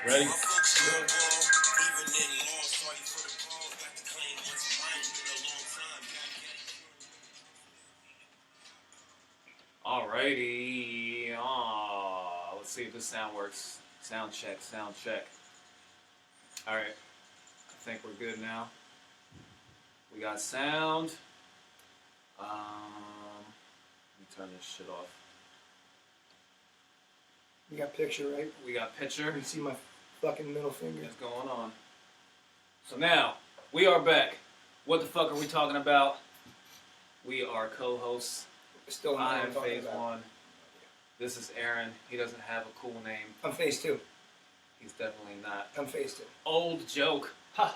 Ready? Alrighty. Let's see if this sound works. Sound check, sound check. Alright. I think we're good now. We got sound. Let me turn this shit off. You got picture, right? We got picture. You see my fucking middle finger. What's going on? So now, we are back. What the fuck are we talking about? We are co-hosts. Still I am Phase 1. This is Aaron. He doesn't have a cool name. I'm Phase 2. He's definitely not. I'm Phase 2. Old joke. Or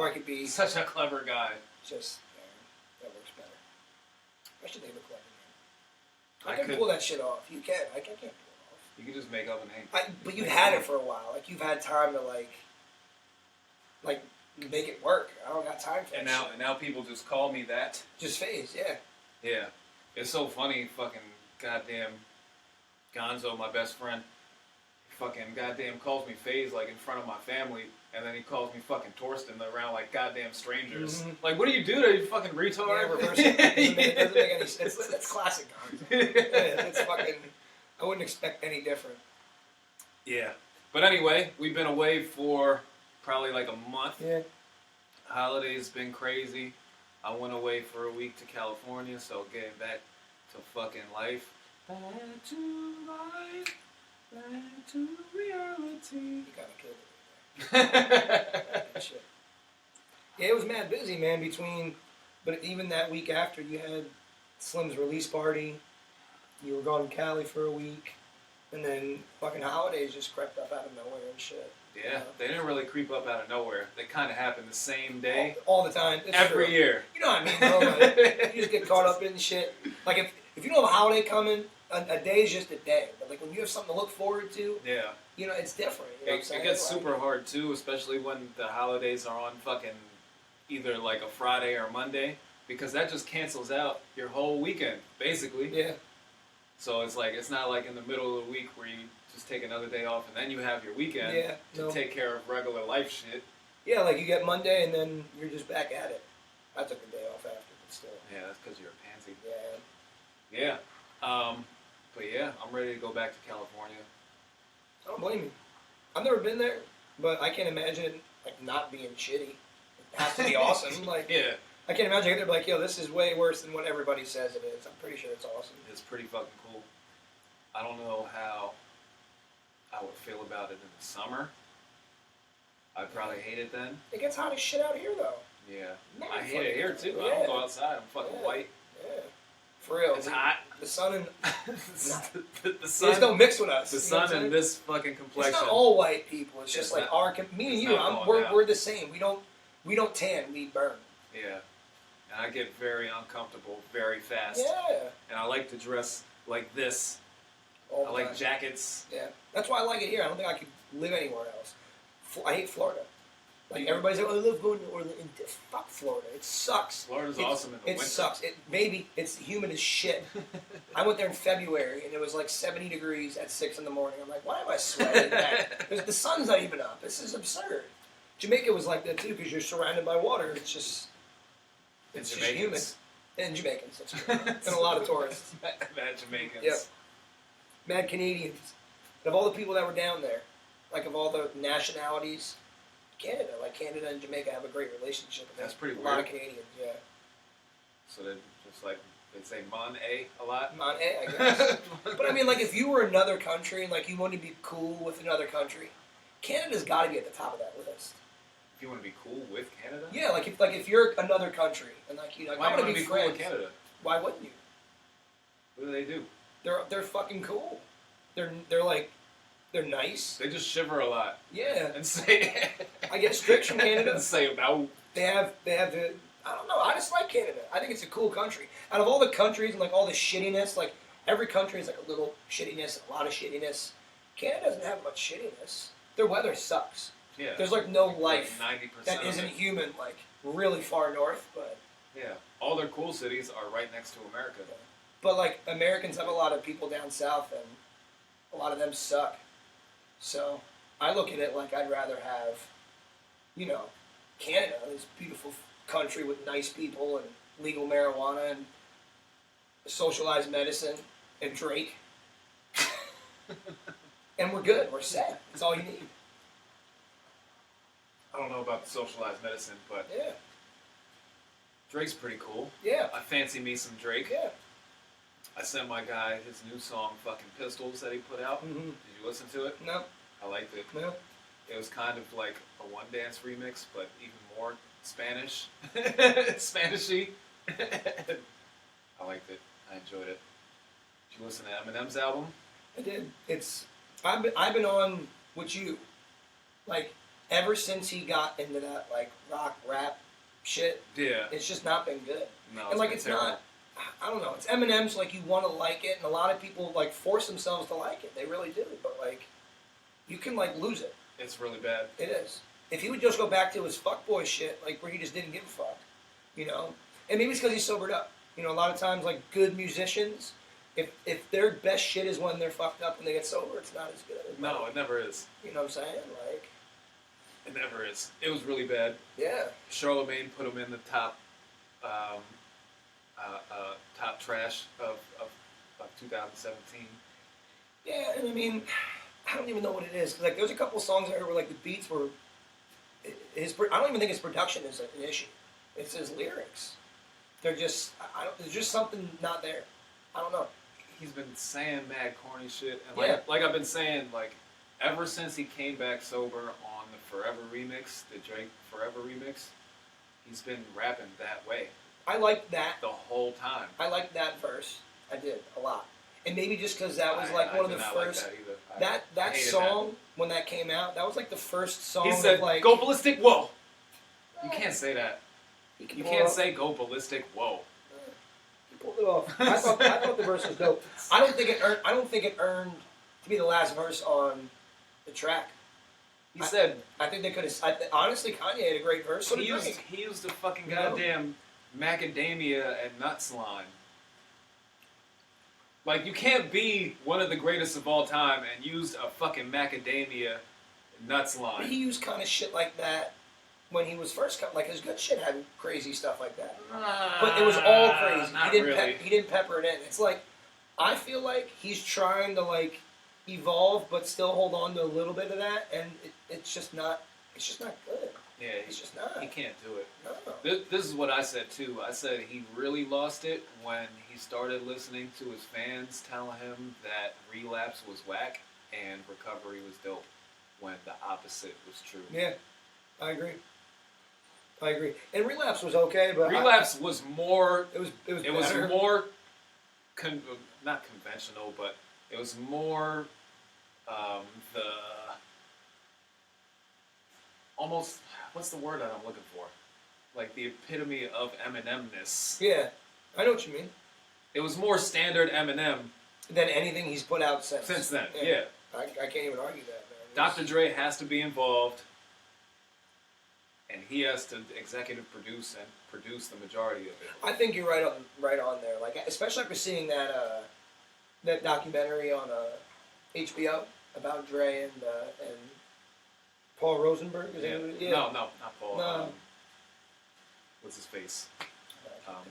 I could be Such a clever guy. just that works better. I should name a clever name. I I can could- pull that shit off. You can. I can't pull it off. You can just make up a name. But you had it for a while. Like you've had time to like make it work. I don't got time for And that now, shit. and now people just call me that. Just Phase, yeah. Yeah. It's so funny, fucking goddamn Gonzo, my best friend, fucking goddamn calls me Phase like in front of my family, and then he calls me fucking Torsten around like goddamn strangers. Mm-hmm. Like, what do you do to you fucking retard? Yeah, reverse it. It doesn't make any sense. That's classic Gonzo. It's fucking. I wouldn't expect any different. Yeah. But anyway, we've been away for probably like a month. Yeah. Holidays been crazy. I went away for a week to California, so getting back to fucking life. Back to life. Back to reality. You kind of killed it. Shit. Yeah, it was mad busy, man. But even that week after, you had Slim's release party. You were gone to Cali for a week, and then fucking holidays just crept up out of nowhere and shit. Yeah, they didn't really creep up out of nowhere. They kind of happened the same day. All the time. It's Every true. year. You know what I mean, bro? Like, you just get caught up in shit. Like, if you don't have a holiday coming, a day is just a day. But, like, when you have something to look forward to, Yeah. you know, it's different. You know what I'm saying? It gets Like, super hard, too, especially when the holidays are on fucking either like a Friday or Monday, because that just cancels out your whole weekend, basically. Yeah. So it's like, it's not like in the middle of the week where you just take another day off and then you have your weekend to take care of regular life shit. Yeah, like you get Monday and then you're just back at it. I took a day off after, but still. Yeah, that's because you're a pansy. Yeah. Yeah. But yeah, I'm ready to go back to California. I don't blame you. I've never been there, but I can't imagine it like not being shitty. It has to be awesome. Like, Yeah. I can't imagine they're like, yo, this is way worse than what everybody says it is. I'm pretty sure it's awesome. It's pretty fucking cool. I don't know how I would feel about it in the summer. I'd probably hate it then. It gets hot as shit out here, though. Yeah. Man, I hate it here, too. I yeah. don't go outside. I'm fucking Yeah. white. Yeah. For real. It's hot. The sun and... the They sun, just don't mix with us. the you know what sun I'm and saying? this fucking complexion. It's not all white people. It's just It's like not- me and it's you. not going down. We're the same. We don't tan. We burn. Yeah. And I get very uncomfortable very fast. Yeah. And I like to dress like this. All I the like time. jackets. Yeah. That's why I like it here. I don't think I could live anywhere else. I hate Florida. Like everybody's like, oh, I love going to Orlando. Fuck Florida. It sucks. Florida's awesome in the winter. It sucks. It's humid as shit. I went there in February and it was like 70 degrees at 6 in the morning. I'm like, why am I sweating? Because the sun's not even up. This is absurd. Jamaica was like that too because you're surrounded by water. It's just humid. And Jamaicans. That's true. And a lot of tourists. Mad Jamaicans. Yep. Mad Canadians. Of all the people that were down there, like of all the nationalities, Canada and Jamaica have a great relationship. That's pretty A lot of weird. Canadians, yeah. So they just like they say Mon-A a lot. Mon-A, I guess. But I mean, like, if you were another country and like you wanted to be cool with another country, Canada's got to be at the top of that list. If you want to be cool with Canada. Yeah, if you're another country and like you know, Why I do you want want to to be be cool friends. with Canada? Why wouldn't you? What do they do? They're fucking cool. They're nice. They just shiver a lot Yeah. and say. I get strict from Canada. and say about. They have the. I don't know. I just like Canada. I think it's a cool country. Out of all the countries and like all the shittiness, like every country is like a little shittiness, a lot of shittiness. Canada doesn't have much shittiness. Their weather sucks. Yeah. There's like no life 90% that of isn't it. human, like really far north, but Yeah. All their cool cities are right next to America. like Americans have a lot of people down south, and a lot of them suck. So I look at it like I'd rather have, you know, Canada, this beautiful country with nice people and legal marijuana and socialized medicine and Drake. And we're good. We're set. That's all you need. I don't know about the socialized medicine, but Yeah. Drake's pretty cool. Yeah. I fancy me some Drake. Yeah. I sent my guy his new song, fucking Pistols, that he put out. Mm-hmm. Did you listen to it? No. I liked it. No. It was kind of like a one dance remix, but even more Spanish, Spanishy. I liked it. I enjoyed it. Did you listen to Eminem's album? I did. I've been on with you, like ever since he got into that like rock rap shit. Yeah. It's just not been good. No. And like been it's terrible. not. I don't know. It's Eminem, so like you want to like it, and a lot of people like force themselves to like it. They really do. But like, you can like lose it. It's really bad. It is. If he would just go back to his fuckboy shit, like where he just didn't give a fuck, you know, and maybe it's because he's sobered up. You know, a lot of times like good musicians, if their best shit is when they're fucked up and they get sober, it's not as good. No, it never is. You know what I'm saying? Like, It never is. It was really bad. yeah. Charlemagne put him in the top, top trash of 2017. Yeah, and I mean, I don't even know what it is. 'Cause, like, there's a couple songs I heard where like the beats were. I don't even think his production is an issue. It's his lyrics. They're just. There's just something not there. I don't know. He's been saying mad corny shit, and Yeah. like I've been saying, like ever since he came back sober on the Forever remix, the Drake Forever remix, he's been rapping that way I liked that. the whole time. I liked that verse. I did a lot, and maybe just because that was like one of the first. Like that either. That hated song when that came out, that was like the first song. He said, of, like, "Go ballistic, whoa!" You can't say that. You You can't say "Go ballistic, whoa." He pulled it off. I thought the verse was dope. I don't think it earned to be the last verse on the track. He said I think they could have. Honestly, Kanye had a great verse. So did Drake. he used the fucking You know? goddamn macadamia and nuts line. Like, you can't be one of the greatest of all time and use a fucking macadamia nuts But line. he used kind of shit like that when he was first coming. Like his good shit had crazy stuff like that. But it was all crazy. Not He didn't really. he didn't pepper it in. It's like I feel like he's trying to like evolve, but still hold on to a little bit of that, and it's just not. It's just not good. Yeah, It's just not. he can't do it. No. This is what I said too. I said he really lost it when he started listening to his fans telling him that Relapse was whack and Recovery was dope, when the opposite was true. Yeah, I agree. And Relapse was okay, but Relapse was more. it was It was better. more, not conventional, but it was more the almost, what's the word that I'm looking for? Like the epitome of Eminem-ness. Yeah, I know what you mean. It was more standard Eminem Than anything he's put out since. since then. Yeah. I can't even argue that, man. Dr. Dre has to be involved, and he has to executive produce and produce the majority of it. I think you're right on there. Like especially after seeing that documentary on HBO about Dre and Paul Rosenberg. Is Yeah. that what it is? No, not Paul. No. What's his face? I can't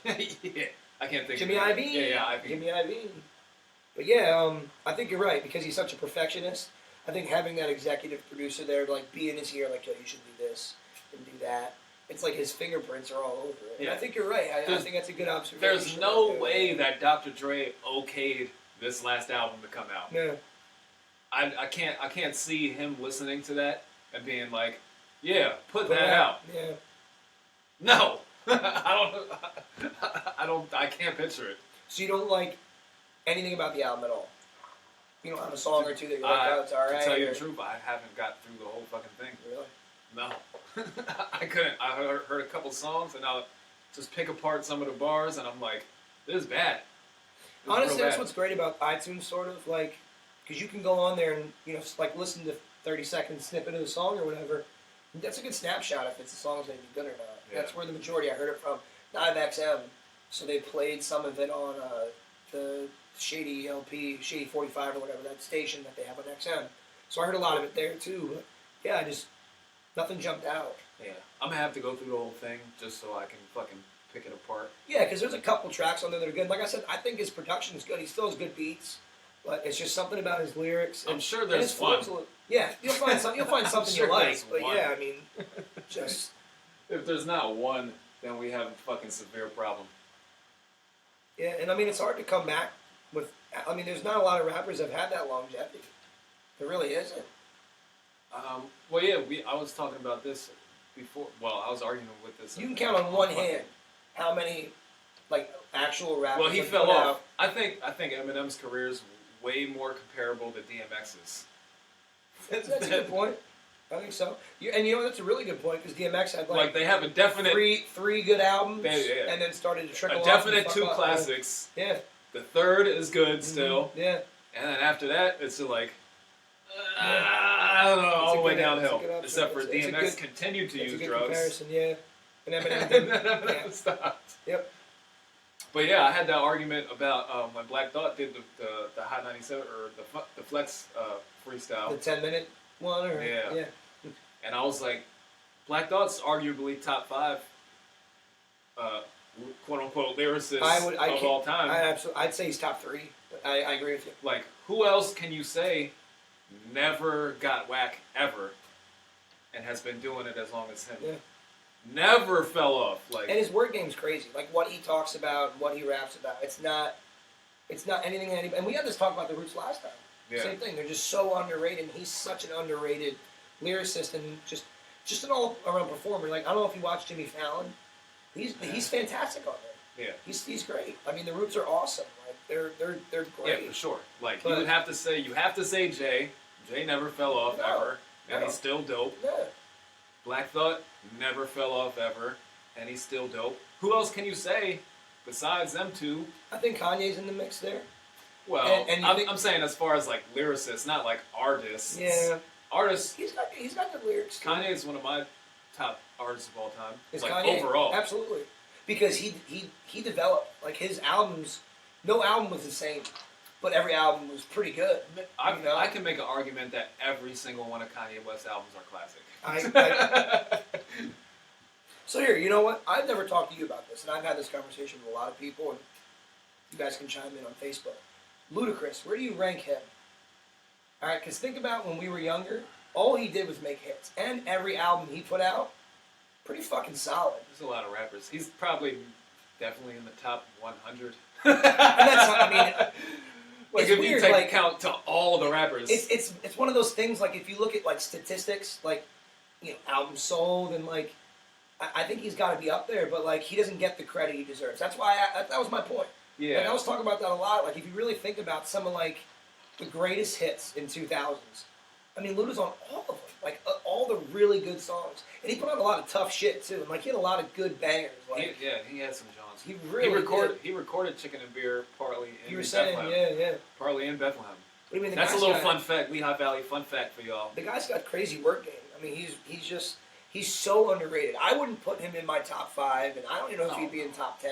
think of his name. Yeah, I can't think. Jimmy of it. Iovine. Yeah, Iovine. Jimmy Iovine. But yeah, I think you're right because he's such a perfectionist. I think having that executive producer there to like be in his ear, like, yo, you should do this and do that. It's like his fingerprints are all over it. And Yeah. I think you're right. I think that's a good observation. There's no Yeah. way that Dr. Dre okayed this last album to come out. Yeah. I can't see him listening to that and being like, yeah, put that out. Yeah. No, I can't picture it. So you don't like anything about the album at all? You don't have a song or two that you're like, oh, it's all right? To tell you or- the truth, I haven't got through the whole fucking thing. Really? No, I couldn't. I heard a couple songs and I'll just pick apart some of the bars and I'm like, this is bad. This is Honestly, real that's bad. what's great about iTunes, sort of, like, because you can go on there and, you know, like listen to 30-second snippet of the song or whatever. That's a good snapshot if it's the song's going to be good or not. Yeah. That's where the majority I heard it from. Live XM. So they played some of it on the Shady LP, Shady 45 or whatever, that station that they have on XM. So I heard a lot of it there too. But yeah, nothing jumped out. Yeah, I'm gonna have to go through the whole thing just so I can fucking pick it apart. Yeah, because there's a couple tracks on there that are good. Like I said, I think his production is good. He still has good beats, but it's just something about his lyrics. I'm sure there's fun. Yeah, you'll find something sure you like. But one. yeah, I mean, just if there's not one, then we have a fucking severe problem. yeah, and I mean it's hard to come back with. I mean, there's not a lot of rappers that have had that longevity. There really isn't. Well, yeah, I was talking about this before. Well, I was arguing with this. You can count on one hand how many like actual rappers. Well, he have fell put off. out. I think Eminem's career is way more comparable to DMX's. That's a good point. I think so. And you know that's a really good point because DMX had like they have a definite three good albums, yeah. and then started to trickle a off. definite two classics. Yeah. The third is good still. Yeah. And then after that, it's like I don't know, all the way downhill. Except for DMX continued to use drugs. Comparison, yeah. And Eminem didn't. Eminem stopped. Yep. But yeah, I had that argument about when Black Thought did the Hot 97 or the Flex freestyle. The 10-minute one, or yeah. And I was like, Black Thought's arguably top 5, quote unquote lyricist of all time. I'd say he's top 3. I agree with you. Like, who else can you say never got whack ever, and has been doing it as long as him? Yeah. Never fell off. Like, and his word game's crazy. Like what he talks about, what he raps about. It's not anything that anybody. And we had this talk about the Roots last time. Yeah. Same thing. They're just so underrated. And he's such an underrated lyricist and just an all-around performer. Like I don't know if you watch Jimmy Fallon. He's fantastic on there. Yeah. He's great. I mean, the Roots are awesome. Like they're great. Yeah, for sure. Like you would have to say Jay. Jay never fell off ever, and he's still dope. Yeah. Black Thought never fell off ever, and he's still dope. Who else can you say besides them two? I think Kanye's in the mix there. Well, I'm saying as far as like lyricists, not like artists. Yeah. Artists. He's got good lyrics. Kanye is one of my top artists of all time. Is like Kanye? Overall. Absolutely. Because he developed like his albums. No album was the same, but every album was pretty good. I can make an argument that every single one of Kanye West's albums are classic. So here, you know what? I've never talked to you about this, and I've had this conversation with a lot of people, and you guys can chime in on Facebook. Ludacris, where do you rank him? All right, because think about when we were younger, all he did was make hits, and every album he put out, pretty fucking solid. There's a lot of rappers. He's probably definitely in the top 100. And that's, I mean, like if you take account to all the rappers, it's one of those things. Like if you look at like statistics, like albums sold, and like I think he's got to be up there, but like he doesn't get the credit he deserves. That's why that was my point. Yeah, like, I was talking about that a lot. Like if you really think about some of like the greatest hits in 2000s, I mean Luda's on all of them, like all the really good songs, and he put out a lot of tough shit too. And like he had a lot of good bangers. Like he had some Johns. He recorded Chicken and Beer partly in Bethlehem. Yeah. Partly in Bethlehem. But I mean, that's a little fun fact, Lehigh Valley fun fact for y'all. The guy's got crazy work game. I mean, he's so underrated. I wouldn't put him in my top 5, and I don't even know if he'd be in top 10.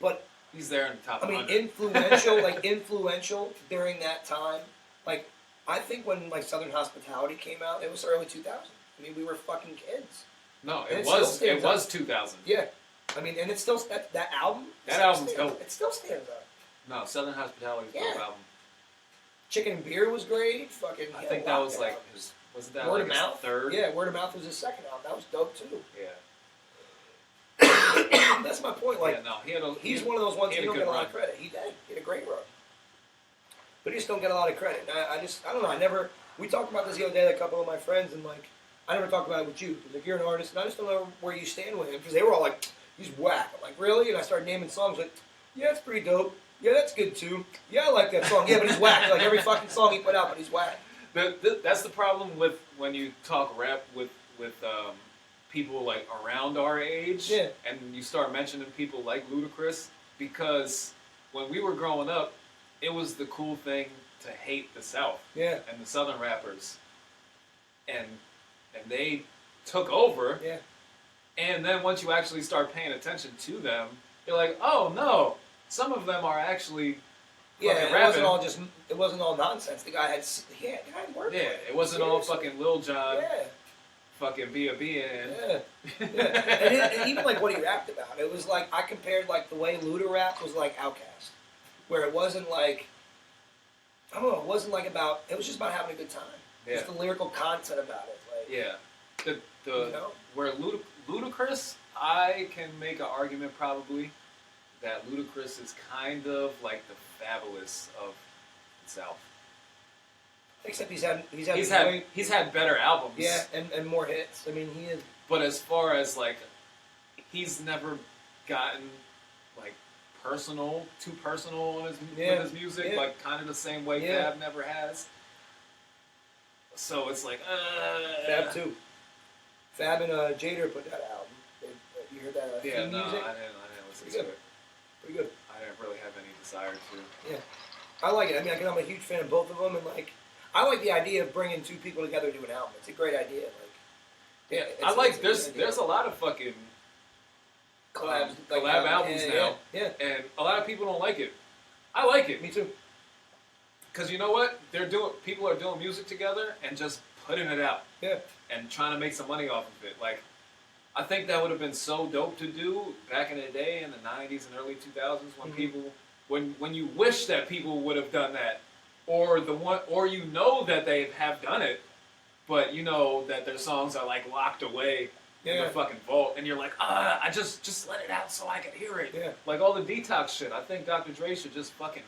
But he's there in the top 100. I mean, influential during that time. Like, I think when like Southern Hospitality came out, it was early 2000. I mean, we were fucking kids. No, it was 2000. Yeah. I mean, and it's still that album. That album's dope. It still stands up. No, Southern Hospitality was a dope album. Chicken and Beer was great. Fucking. I think that was like his. Was that Word like of Mouth? Third? Yeah, Word of Mouth was his second album. That was dope too. Yeah. That's my point. Like, he's one of those ones who don't get a lot of credit. He did. He had a great run. But he just don't get a lot of credit. I don't know. We talked about this the other day with a couple of my friends, and like, I never talked about it with you. Like, you're an artist, and I just don't know where you stand with him, because they were all like, he's whack. I'm like, really? And I started naming songs, like, yeah, it's pretty dope. Yeah, that's good too. Yeah, I like that song. Yeah, but he's whack. Like, every fucking song he put out, but he's whack. That's the problem with when you talk rap with people like around our age, and you start mentioning people like Ludacris, because when we were growing up, it was the cool thing to hate the South and the Southern rappers, and they took over. Yeah. And then once you actually start paying attention to them, you're like, oh no, some of them are actually Yeah, fucking it rapping. wasn't all nonsense. The guy had wordplay. Yeah, it wasn't all Seriously. fucking Lil Jon, Yeah, fucking Be a B and. yeah. And even like what he rapped about, it was like I compared like the way Luda rap was like Outkast, where it wasn't like I don't know, it wasn't like about. It was just about having a good time. Yeah. Just the lyrical content about it. Like, Yeah. The you know? where Ludacris, I can make an argument probably that Ludacris is kind of like the Fabulous of the South. Except he's had He's had better albums. yeah, and more hits. I mean, he is. But as far as like, he's never gotten like too personal with his music, Yeah. like kind of the same way Yeah. Fab never has. So it's like, Fab too. Fab and Jader put that album. You heard that yeah, theme no, music? I didn't listen Pretty to good. it. Pretty good. I didn't really have any desire to. Yeah, I like it. I mean, I'm a huge fan of both of them, and like, I like the idea of bringing two people together to do an album. It's a great idea. Like, Yeah, it's I like a there's good idea. there's a lot of fucking collabs, collab albums now, Yeah, and a lot of people don't like it. I like it me too. because you know what? People are doing music together and just putting it out Yeah, and trying to make some money off of it. Like, I think that would have been so dope to do back in the day in the '90s and early 2000s when people when you wish that people would have done that, or you know that they have done it, but you know that their songs are like locked away in the fucking vault, and you're like, I just let it out so I can hear it. Yeah. Like all the detox shit. I think Dr. Dre should just fucking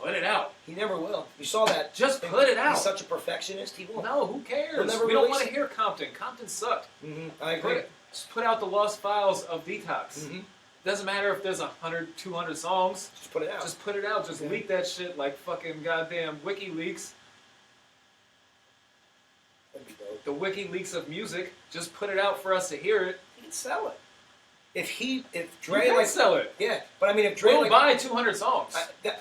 put it out. he never will. You saw that. Just put it out. He's such a perfectionist. He won't. No, who cares? He'll never We don't release want to it. hear Compton. Compton sucked. I agree. Just put out the lost files of Detox. Mm-hmm. Doesn't matter if there's 100, 200 songs. Just put it out. Just put it out. Just Yeah. leak that shit like fucking goddamn WikiLeaks. That'd be dope. The WikiLeaks of music. Just put it out for us to hear it. He can sell it. If Dre You can like sell it. yeah, but I mean if Dre We'll like buy 200 songs.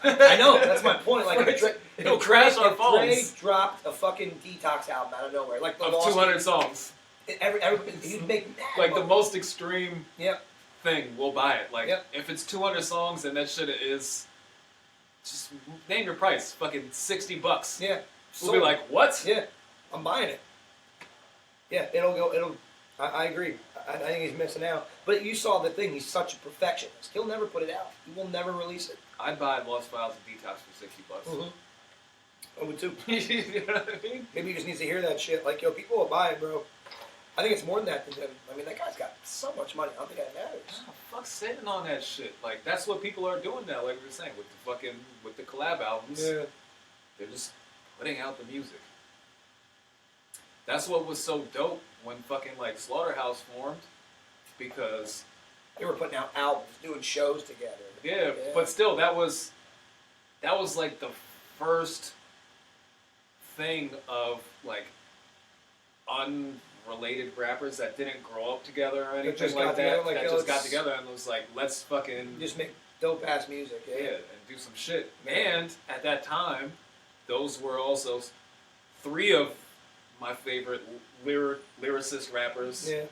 I know that's my point. Like if Dre, It'll if crash our if Dre phones. dropped a fucking Detox album out of nowhere, like the Of Lost 200 songs. he'd make mad Like the money. most extreme Yep. thing, we'll buy it. Like, Yep. if it's 200 songs and that shit is, just name your price. Fucking $60. Yeah. We'll be like, what? yeah, I'm buying it. Yeah, I agree. I think he's missing out. But you saw the thing. He's such a perfectionist. He'll never put it out. He will never release it. I'd buy Lost Files of Detox for $60. I would too. You know what I mean? Maybe he just needs to hear that shit. Like, yo, people will buy it, bro. I think it's more than that to him. I mean, that guy's got so much money. I don't think that matters. Oh, fuck sitting on that shit. Like, that's what people are doing now, like we were saying, with the collab albums. Yeah. They're just putting out the music. That's what was so dope when fucking like Slaughterhouse formed, because They were putting out albums, doing shows together. yeah, but still that was like the first thing of like unrelated rappers that didn't grow up together or anything just like got that. together, like, that yo, just got let's- together and was like, let's fucking Just make dope ass music. yeah, Yeah. and do some shit. And at that time, those were also three of my favorite lyricist rappers. Yeah.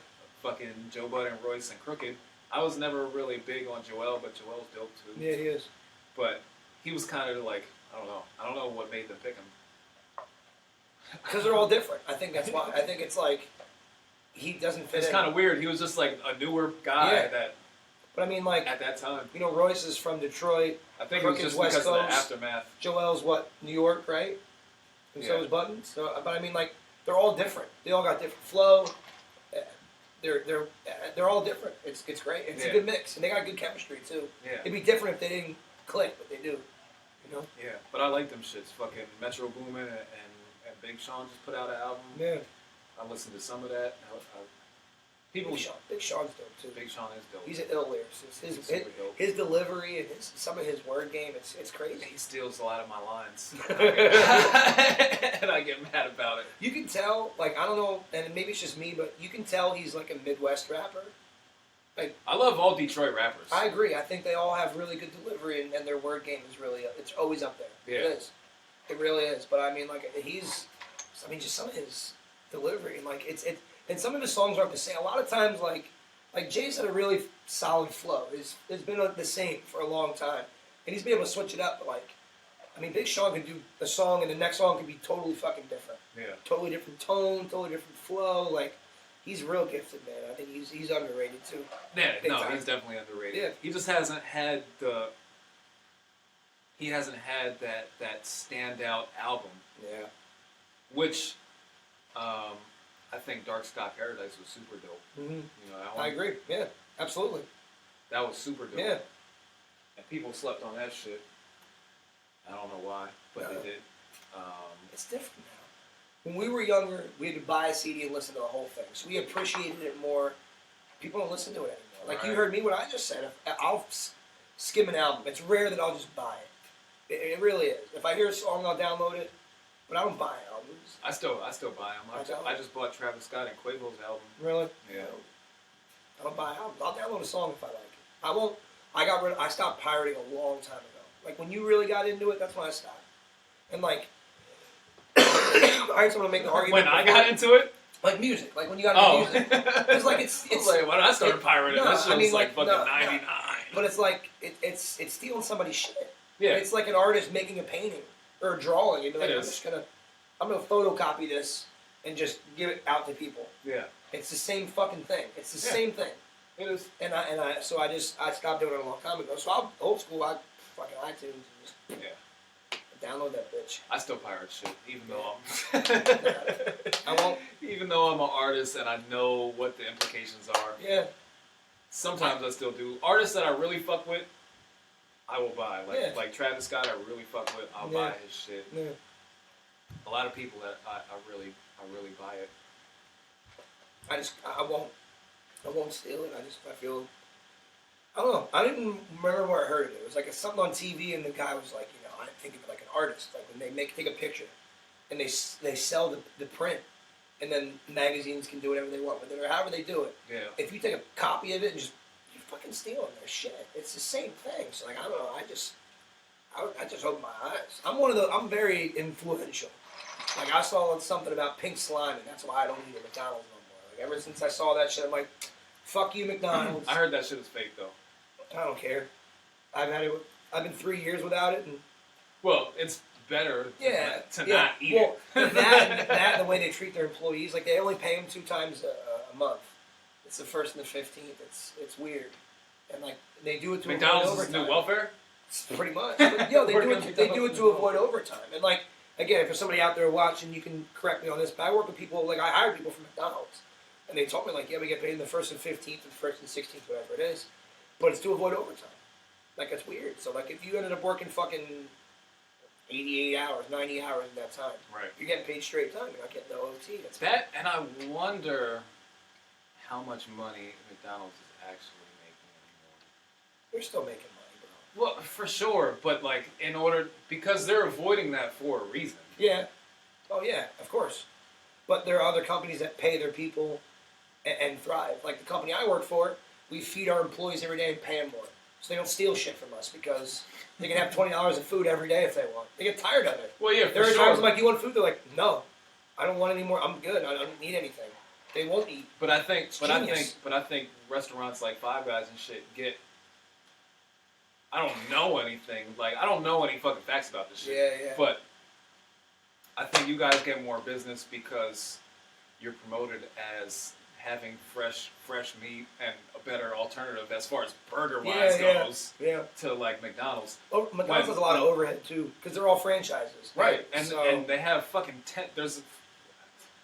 Fucking Joe Budden, Royce, and Crooked. I was never really big on Joel, but Joel's dope too. Yeah, he is. But he was kind of like, I don't know what made them pick him. Because they're all different. I think that's why. I think it's like he doesn't fit It's in. kind of weird. He was just like a newer guy Yeah. that But I mean, like, at that time. you know, Royce is from Detroit. I think it was Crooked's just West because of the Coast. aftermath. Joel's what? New York, right? And so Yeah. is Button. So, but I mean, like, they're all different. They all got different flow. They're all different. It's great. It's a Yeah. good mix, and they got good chemistry too. Yeah. It'd be different if they didn't click, but they do. You know? Yeah, but I like them shits. Fucking Metro Boomin and Big Sean just put out an album. Yeah. I listened to some of that. People, Big Sean's dope too. Big Sean is dope. He's an ill lyricist. He's super dope. His delivery and some of his word game, it's crazy. He steals a lot of my lines, and I get mad about it. You can tell, like, I don't know, and maybe it's just me, but you can tell he's like a Midwest rapper. I love all Detroit rappers. I agree. I think they all have really good delivery, and their word game is really, it's always up there. Yeah. It is. It really is. But I mean, like, just some of his delivery, and like, and some of his songs aren't the same. A lot of times, like Like Jay's had a really solid flow. It's been the same for a long time, and he's been able to switch it up. But like, I mean, Big Sean can do a song, and the next song can be totally fucking different. Yeah. Totally different tone, totally different flow. Like, he's real gifted, man. I think he's underrated too. Yeah, Big no, time. he's definitely underrated. Yeah. He just hasn't had the. He hasn't had that standout album, Yeah. which, I think Dark Sky Paradise was super dope. Mm-hmm. You know, that one, I agree. Yeah, absolutely. that was super dope. Yeah. And people slept on that shit. I don't know why, but No. they did. It's different now. When we were younger, we had to buy a CD and listen to the whole thing. So we appreciated it more. People don't listen to it anymore. Like you Right. heard me, what I just said. I'll skim an album. It's rare that I'll just buy it. It really is. If I hear a song, I'll download it. But I don't buy albums. I still buy them. I just bought Travis Scott and Quavo's album. Really? Yeah. I don't buy albums. I'll download a song if I like it. I won't. I stopped pirating a long time ago. Like when you really got into it, that's when I stopped. And like, I heard someone make the argument. When I got into it? Like music, like when you got into music. It's like it's like when I started pirating, that shit was like fucking 99. But it's like it's stealing somebody's shit. Yeah. It's like an artist making a painting or a drawing. You'd be like, It I'm is. just gonna photocopy this and just give it out to people. Yeah. It's the same fucking thing. It's the Yeah. same thing. It is. And I stopped doing it a long time ago. So I'm old school. I fucking iTunes and just download that bitch. I still pirate shit, even though I won't. Even though I'm an artist and I know what the implications are. Yeah. Sometimes I still do. Artists that I really fuck with, I will buy. Like Travis Scott, I really fuck with. I'll buy his shit. Yeah. A lot of people that I really buy it. I won't steal it. I feel. I don't know. I didn't remember where I heard it. It was like something on TV, and the guy was like, I think of it like an artist, like when they take a picture, and they sell the print, and then magazines can do whatever they want with it, or however they do it. Yeah. If you take a copy of it and you're fucking stealing their shit. It's the same thing. So like I don't know. I just open my eyes. I'm very influential. Like I saw something about pink slime, and that's why I don't eat at McDonald's no more. Like ever since I saw that shit, I'm like, fuck you, McDonald's. I heard that shit is fake though. I don't care. I've been 3 years without it, and Well, it's better to not eat well, it. that and the way they treat their employees, like they only pay them 2 times a month. It's the 1st and the 15th. It's weird, and like they do it to McDonald's avoid is overtime. new welfare? Pretty much. But, they do it to avoid overtime. And like again, if there's somebody out there watching, you can correct me on this. But I work with people like I hire people from McDonald's, and they told me like, yeah, we get paid in the 1st and 15th, and the 1st and 16th, whatever it is, but it's to avoid overtime. Like it's weird. So like if you ended up working fucking 88 hours, 90 hours in that time, Right. you're getting paid straight time. You're not getting no OT. That's That, and I wonder how much money McDonald's is actually making anymore. They're still making money, bro. Well, for sure, but like because they're avoiding that for a reason. Yeah. Oh yeah, of course. But there are other companies that pay their people and thrive. Like the company I work for, we feed our employees every day and pay them more. So they don't steal shit from us because they can have $20 of food every day if they want. They get tired of it. Well, yeah, for There are sure. times I'm like, you want food? They're like, no, I don't want any more. I'm good. I don't need anything. They won't eat. But I think Genius. restaurants like Five Guys and shit get. I don't know anything. Like I don't know any fucking facts about this shit. Yeah. But I think you guys get more business because you're promoted as having fresh meat and a better alternative as far as burger-wise goes to like McDonald's. Oh, McDonald's has a lot of overhead too because they're all franchises. Right, and they have fucking 10. There's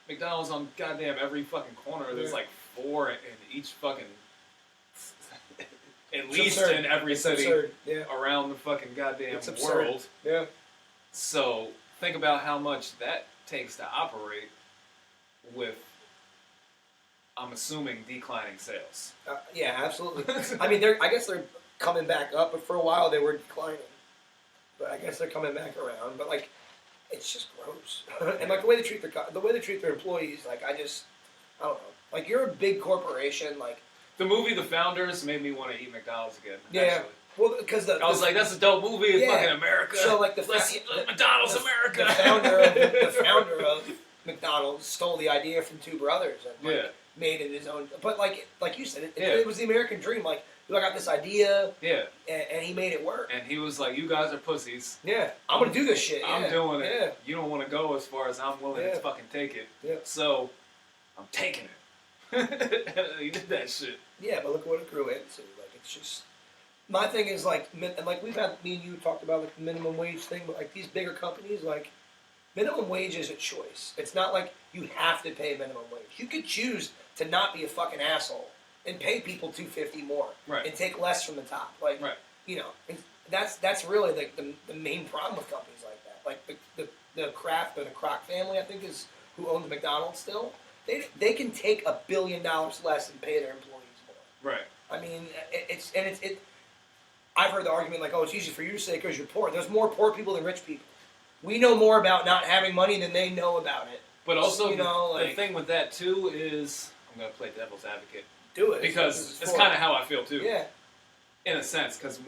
McDonald's on goddamn every fucking corner. There's like 4 in each fucking. At least absurd. in every city around the fucking goddamn world. Yeah. So think about how much that takes to operate with. I'm assuming declining sales. Yeah, absolutely. I mean, I guess they're coming back up, but for a while they were declining. But I guess they're coming back around. But like, it's just gross. And like the way they treat their employees, like I don't know. Like you're a big corporation, like the movie The Founders made me want to eat McDonald's again. Yeah. Actually. Well, because I was like, that's a dope movie. It's fucking America. So like McDonald's America. The founder of McDonald's stole the idea from 2 brothers and made it his own. But like you said, it was the American dream. Like, I got this idea, and he made it work. And he was like, "You guys are pussies. Yeah, I'm gonna do this shit. I'm doing it. Yeah. You don't want to go as far as I'm willing to fucking take it. Yeah. So I'm taking it." He did that shit. Yeah, but look what it grew into. Like, it's just my thing is like we've had me and you talked about like the minimum wage thing, but like these bigger companies, like minimum wage is a choice. It's not like you have to pay minimum wage. You could choose to not be a fucking asshole and pay people $2.50 more, and take less from the top. Like, you know, that's really like the main problem with companies like that. Like the Kraft or the Kroc family, I think, is who owns McDonald's still. They can take $1 billion less and pay their employees more. Right. I mean, it's I've heard the argument like, oh, it's easy for you to say because you're poor. There's more poor people than rich people. We know more about not having money than they know about it. But also, you know, the thing with that too is, I'm going to play devil's advocate. Do it. Because it's kind of how I feel too. Yeah. In a sense, because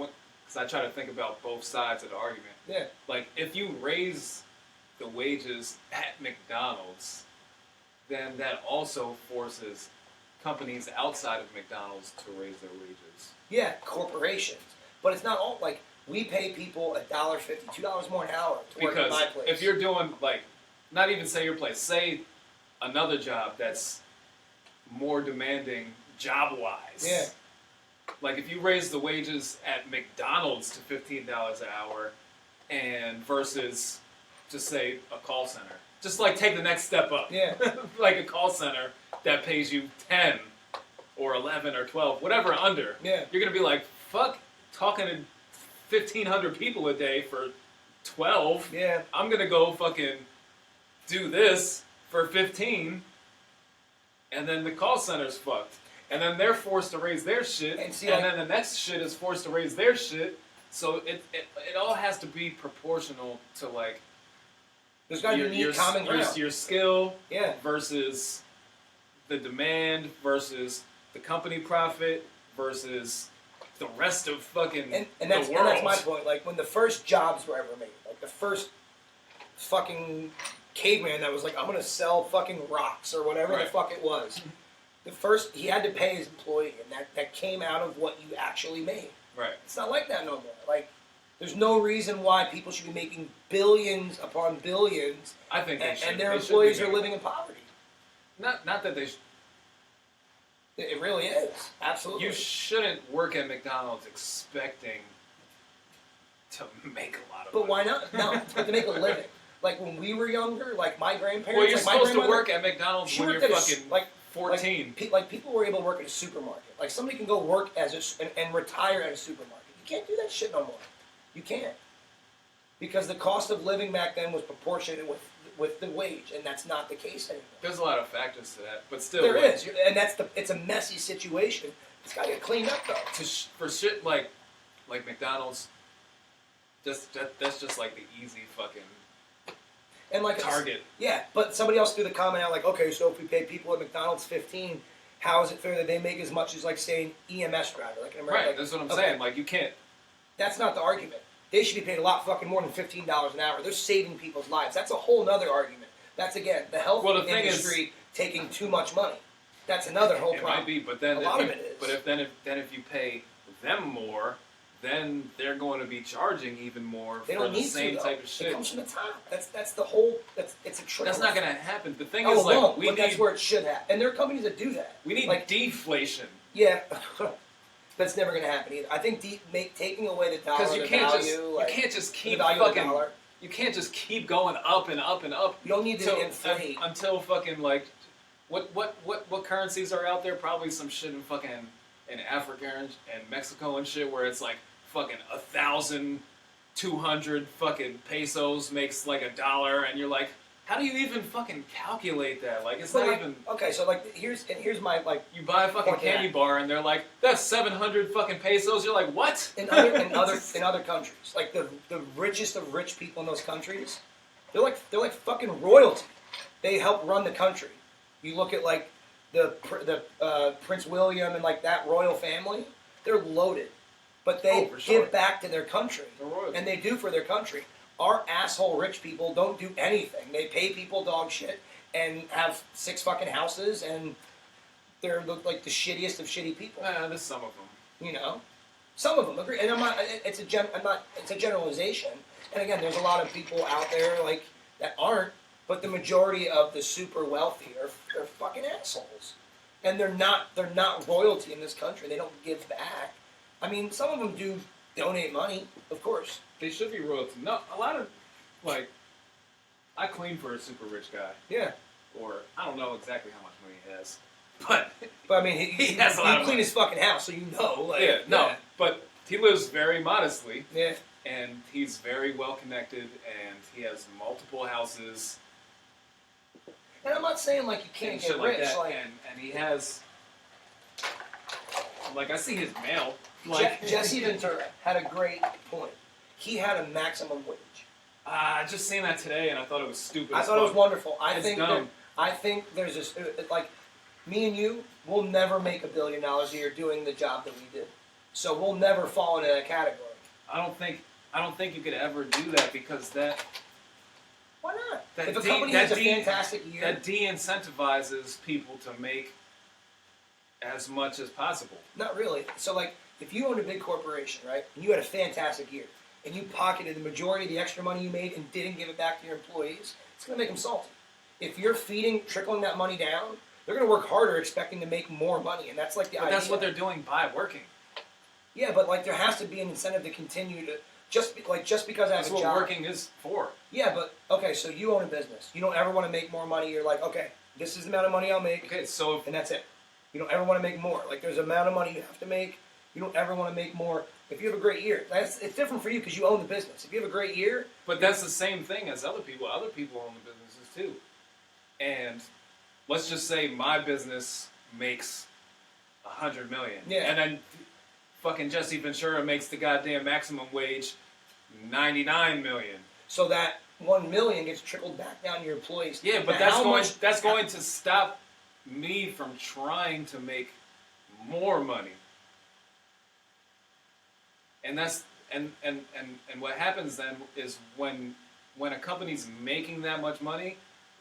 I try to think about both sides of the argument. Yeah. Like, if you raise the wages at McDonald's, then that also forces companies outside of McDonald's to raise their wages. Yeah, corporations. But it's not all, like, we pay people $1.50, $2 more an hour to work at my place. If you're doing, like, not even say your place, say another job that's more demanding job-wise. Yeah. Like, if you raise the wages at McDonald's to $15 an hour and versus, just say, a call center. Just, like, take the next step up. Yeah. Like a call center that pays you 10 or 11 or 12, whatever under. Yeah. You're going to be like, fuck talking to 1,500 people a day for 12. Yeah. I'm going to go fucking do this for 15, and then the call center's fucked. And then they're forced to raise their shit, and then the next shit is forced to raise their shit. So it all has to be proportional to, like, there's got to be a common ground. Your skill versus the demand versus the company profit versus the rest of fucking and the that's, world. And that's my point. Like, when the first jobs were ever made, like the first fucking caveman that was like, I'm going to sell fucking rocks or whatever the fuck it was. The first, he had to pay his employee, and that came out of what you actually made. Right. It's not like that no more. Like, there's no reason why people should be making billions upon billions. I think they should. And their employees are living in poverty. Not that they should. It really is. Absolutely. You shouldn't work at McDonald's expecting to make a lot of money. But why not? No, but to make a living. Like, when we were younger, like my grandparents. Well, you're like supposed to work at McDonald's when you're fucking 14. Like people were able to work at a supermarket. Like, somebody can go work and retire at a supermarket. You can't do that shit no more. You can't. Because the cost of living back then was proportionate with the wage, and that's not the case anymore. There's a lot of factors to that, but still. There is, and it's a messy situation. It's got to get cleaned up, though. For shit like McDonald's, that's just like the easy fucking and like target. Yeah, but somebody else threw the comment out like, okay, so if we pay people at McDonald's $15, how is it fair that they make as much as, like, say, an EMS driver, like an American? Right, like, that's what I'm saying. Like, you can't. That's not the argument. They should be paid a lot fucking more than $15 an hour. They're saving people's lives. That's a whole other argument. That's, again, the health industry taking too much money. That's another whole problem. It might be, but then a lot of it is. But if you pay them more, then they're going to be charging even more for the same type of shit. It comes from the top. That's the whole. It's a trickle. That's not going to happen. The thing is, like, that's where it should happen. And there are companies that do that. We need deflation. Yeah. That's never going to happen either. I think taking away the dollar, because you can't just keep fucking. You can't just keep going up and up and up. You don't need to inflate until fucking, like, what currencies are out there? Probably some shit in Africa and Mexico and shit where it's like fucking 1,200 fucking pesos makes like $1, and you're like, how do you even fucking calculate that? Like, it's not even. Okay, so like here's my like. You buy a fucking candy bar and they're like, that's 700 fucking pesos. You're like, what? In other countries, like the richest of rich people in those countries, they're like fucking royalty. They help run the country. You look at like the Prince William and like that royal family, they're loaded, but they give back to their country, and they do for their country. Our asshole rich people don't do anything. They pay people dog shit and have 6 fucking houses and they're like the shittiest of shitty people. There's some of them. You know, some of them agree, and I'm not. It's a generalization. And again, there's a lot of people out there like that aren't, but the majority of the super wealthy are fucking assholes, and they're not royalty in this country. They don't give back. I mean, some of them do donate money, of course. They should be royalty. No, a lot of like I clean for a super rich guy. Yeah. Or I don't know exactly how much money he has, but I mean, he has a lot of clean money. his fucking house, so you know. Like, yeah, no, yeah. but he lives very modestly. Yeah. And he's very well connected, and he has multiple houses. And I'm not saying like you can't get rich, like and he has, like I see his mail. Like Jesse Ventura had a great point. He had a maximum wage. I just seen that today, and I thought it was stupid. I thought it was wonderful. It's dumb. I think there's this like me and you will never make $1 billion a year doing the job that we do, so we'll never fall into that category. I don't think you could ever do that because that. Why not? That if a company has a fantastic year, that de-incentivizes people to make as much as possible. Not really. So like, if you owned a big corporation, right, and you had a fantastic year, and you pocketed the majority of the extra money you made and didn't give it back to your employees, it's going to make them salty. If you're trickling that money down, they're going to work harder expecting to make more money, and that's like the idea. That's what they're doing by working. Yeah, but like there has to be an incentive to continue to just because I have That's a what job. working is for. Yeah, but okay, so you own a business. You don't ever want to make more money. You're like, okay, this is the amount of money I'll make. Okay, so and that's it. You don't ever want to make more. Like there's an amount of money you have to make. You don't ever want to make more. If you have a great year, it's different for you because you own the business. If you have a great year, but that's the same thing as other people. Other people own the businesses too. And let's just say my business makes $100 million. Yeah. And then fucking Jesse Ventura makes the goddamn maximum wage $99 million. So that $1 million gets trickled back down to your employees. Yeah, but now, that's going to stop me from trying to make more money. And that's and what happens then is when a company's making that much money,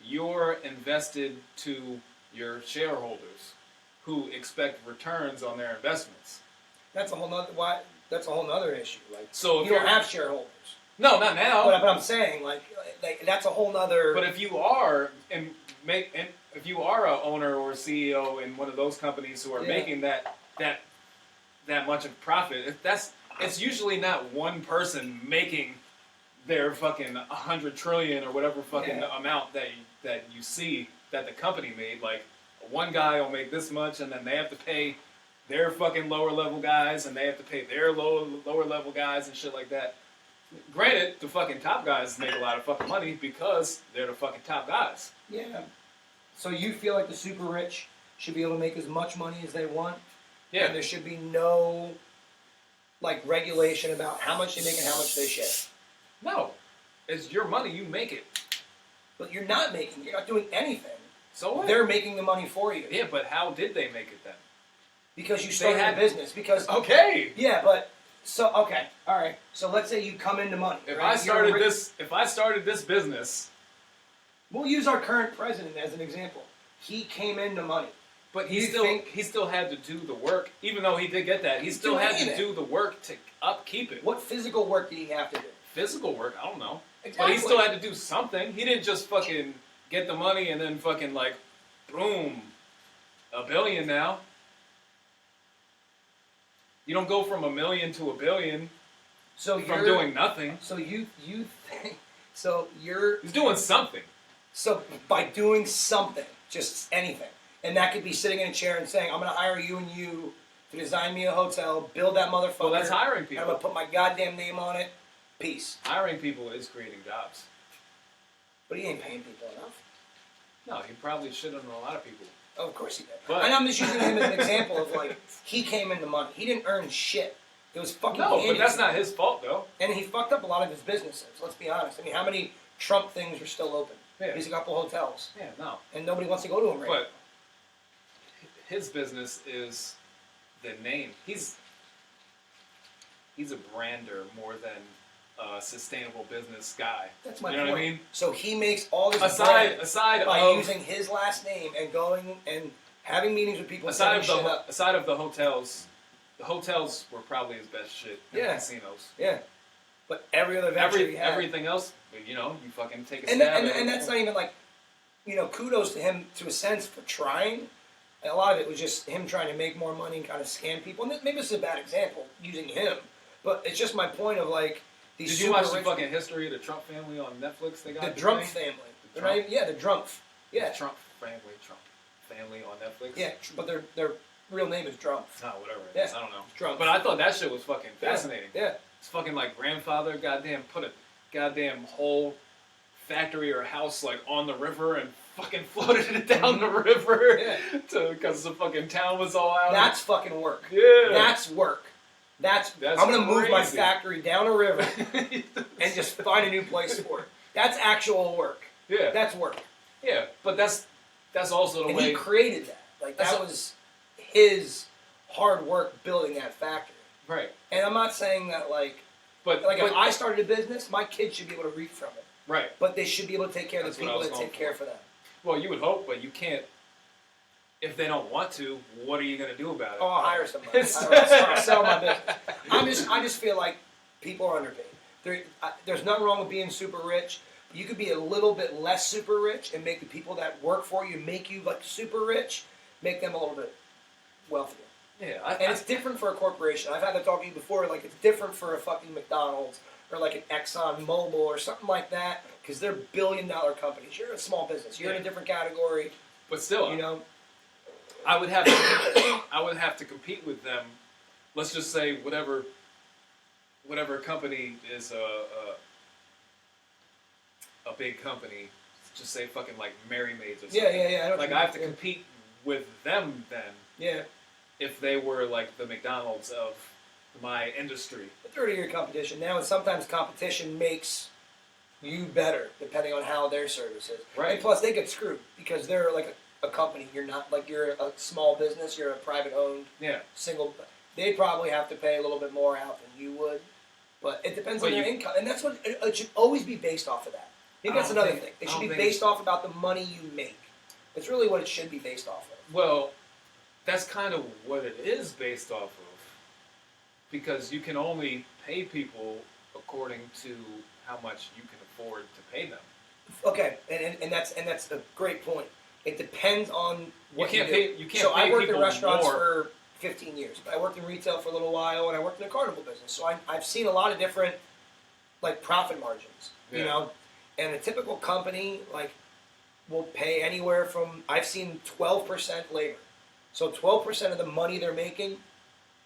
you're invested to your shareholders who expect returns on their investments. That's a whole nother issue. Like, so you don't have shareholders. No, not now. But I'm saying, like that's a whole nother. But if you are if you are a owner or a CEO in one of those companies who are making that much of profit, it's usually not one person making their fucking 100 trillion or whatever fucking amount that you see that the company made. Like one guy will make this much, and then they have to pay their fucking lower level guys, and they have to pay their lower level guys and shit like that. Granted, the fucking top guys make a lot of fucking money because they're the fucking top guys. Yeah. So you feel like the super rich should be able to make as much money as they want? Yeah. And there should be no like regulation about how much they make and how much they share. No. It's your money, you make it. But you're not making it. You're not doing anything. So what? They're making the money for you. Yeah, but how did they make it then? Because you started a business. Because okay. Yeah, but so okay, all right. So let's say you come into money. If right? I started this business, we'll use our current president as an example. He came into money. But he still had to do the work, even though he did get that. He still had to do the work to upkeep it. What physical work did he have to do? Physical work? I don't know. Exactly. But he still had to do something. He didn't just fucking get the money and then fucking like, boom, $1 billion now. You don't go from $1 million to $1 billion from doing nothing. So you think so you're he's doing something. So by doing something, just anything. And that could be sitting in a chair and saying, I'm going to hire you and you to design me a hotel, build that motherfucker. Well, that's hiring people. I'm going to put my goddamn name on it. Peace. Hiring people is creating jobs. But he ain't paying people enough. No, he probably should have known a lot of people. Oh, of course he did. But, and I'm just using him as an example of, like, he came into money. He didn't earn shit. It was fucking but that's not his fault, though. And he fucked up a lot of his businesses, let's be honest. I mean, how many Trump things are still open? Yeah. He's a couple hotels. Yeah, no. And nobody wants to go to him right now. But his business is the name. He's a brander more than a sustainable business guy. That's my point. point. Know what I mean? So he makes all this aside by of using his last name and going and Having meetings with people. Aside of the the hotels were probably his best shit. Yeah. Casinos. Yeah. But every other venture everything else, you fucking take a stab. And that's not even like, kudos to him to a sense for trying. And a lot of it was just him trying to make more money and kind of scam people. And maybe this is a bad example using him, but it's just my point of like these. Did you watch the fucking history of the Trump family on Netflix? They got the Trump family. The Trump. Yeah. The Trump family on Netflix. Yeah, but their real name is Trump. Oh, whatever it is. I don't know. Trump. But I thought that shit was fucking fascinating. Yeah. It's fucking like grandfather goddamn put a goddamn whole factory or house like on the river and fucking floated it down the river because the fucking town was all out. That's fucking work. Yeah. That's work. That's I'm gonna move my factory down a river and just find a new place for it. That's actual work. Yeah. That's work. Yeah, but that's also the way he created that. Like that was his hard work building that factory. Right. And I'm not saying that but if I started a business, my kids should be able to reap from it. Right. But they should be able to take care of the people that take care for them. Well, you would hope, but you can't. If they don't want to, what are you going to do about it? Oh, I'll hire somebody. I'll sell my business. I just feel like people are underpaid. There's nothing wrong with being super rich. You could be a little bit less super rich and make the people that work for you, make you like super rich, make them a little bit wealthier. Yeah, and it's different for a corporation. I've had to talk to you before. Like it's different for a fucking McDonald's or like an Exxon Mobil or something like that because they're billion-dollar companies. You're a small business. You're in a different category. But still, I would have to compete with them. Let's just say whatever company is a big company. Just say fucking like Mary Maids or something. Yeah. I have to compete with them then. Yeah. If they were like the McDonald's of my industry. A 30-year competition now, and sometimes competition makes you better depending on how their service is. Right. And plus, they get screwed because they're like a company. You're not like you're a small business. You're a private-owned single. They probably have to pay a little bit more out than you would, but it depends on their income, and that's what it should always be based off of that. I think that's another thing. It should be based off about the money you make. It's really what it should be based off of. Well, that's kind of what it is based off of, because you can only pay people according to how much you can afford to pay them. Okay, and that's a great point. It depends on what you do. You can't pay people more. So I worked in restaurants for 15 years. I worked in retail for a little while, and I worked in a carnival business. So I've seen a lot of different profit margins, And a typical company will pay anywhere from, I've seen 12% labor. So 12% of the money they're making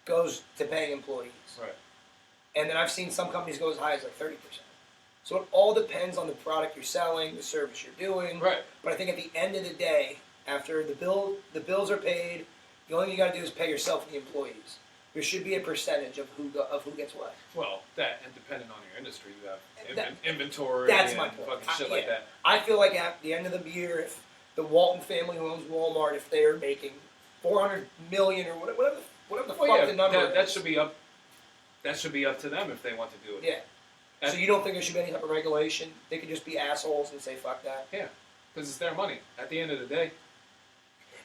goes to paying employees. Right. And then I've seen some companies go as high as 30%. So it all depends on the product you're selling, the service you're doing. Right. But I think at the end of the day, after the bills are paid, the only thing you got to do is pay yourself and the employees. There should be a percentage of who gets what. Well, that and depending on your industry, you have inventory. That's and my point. Fucking shit like that. I feel like at the end of the year, if the Walton family who owns Walmart, if they're making $400 million or whatever the fuck the number is, that should be up. That should be up to them if they want to do it. Yeah. So you don't think there should be any type of regulation? They could just be assholes and say fuck that. Yeah, because it's their money. At the end of the day.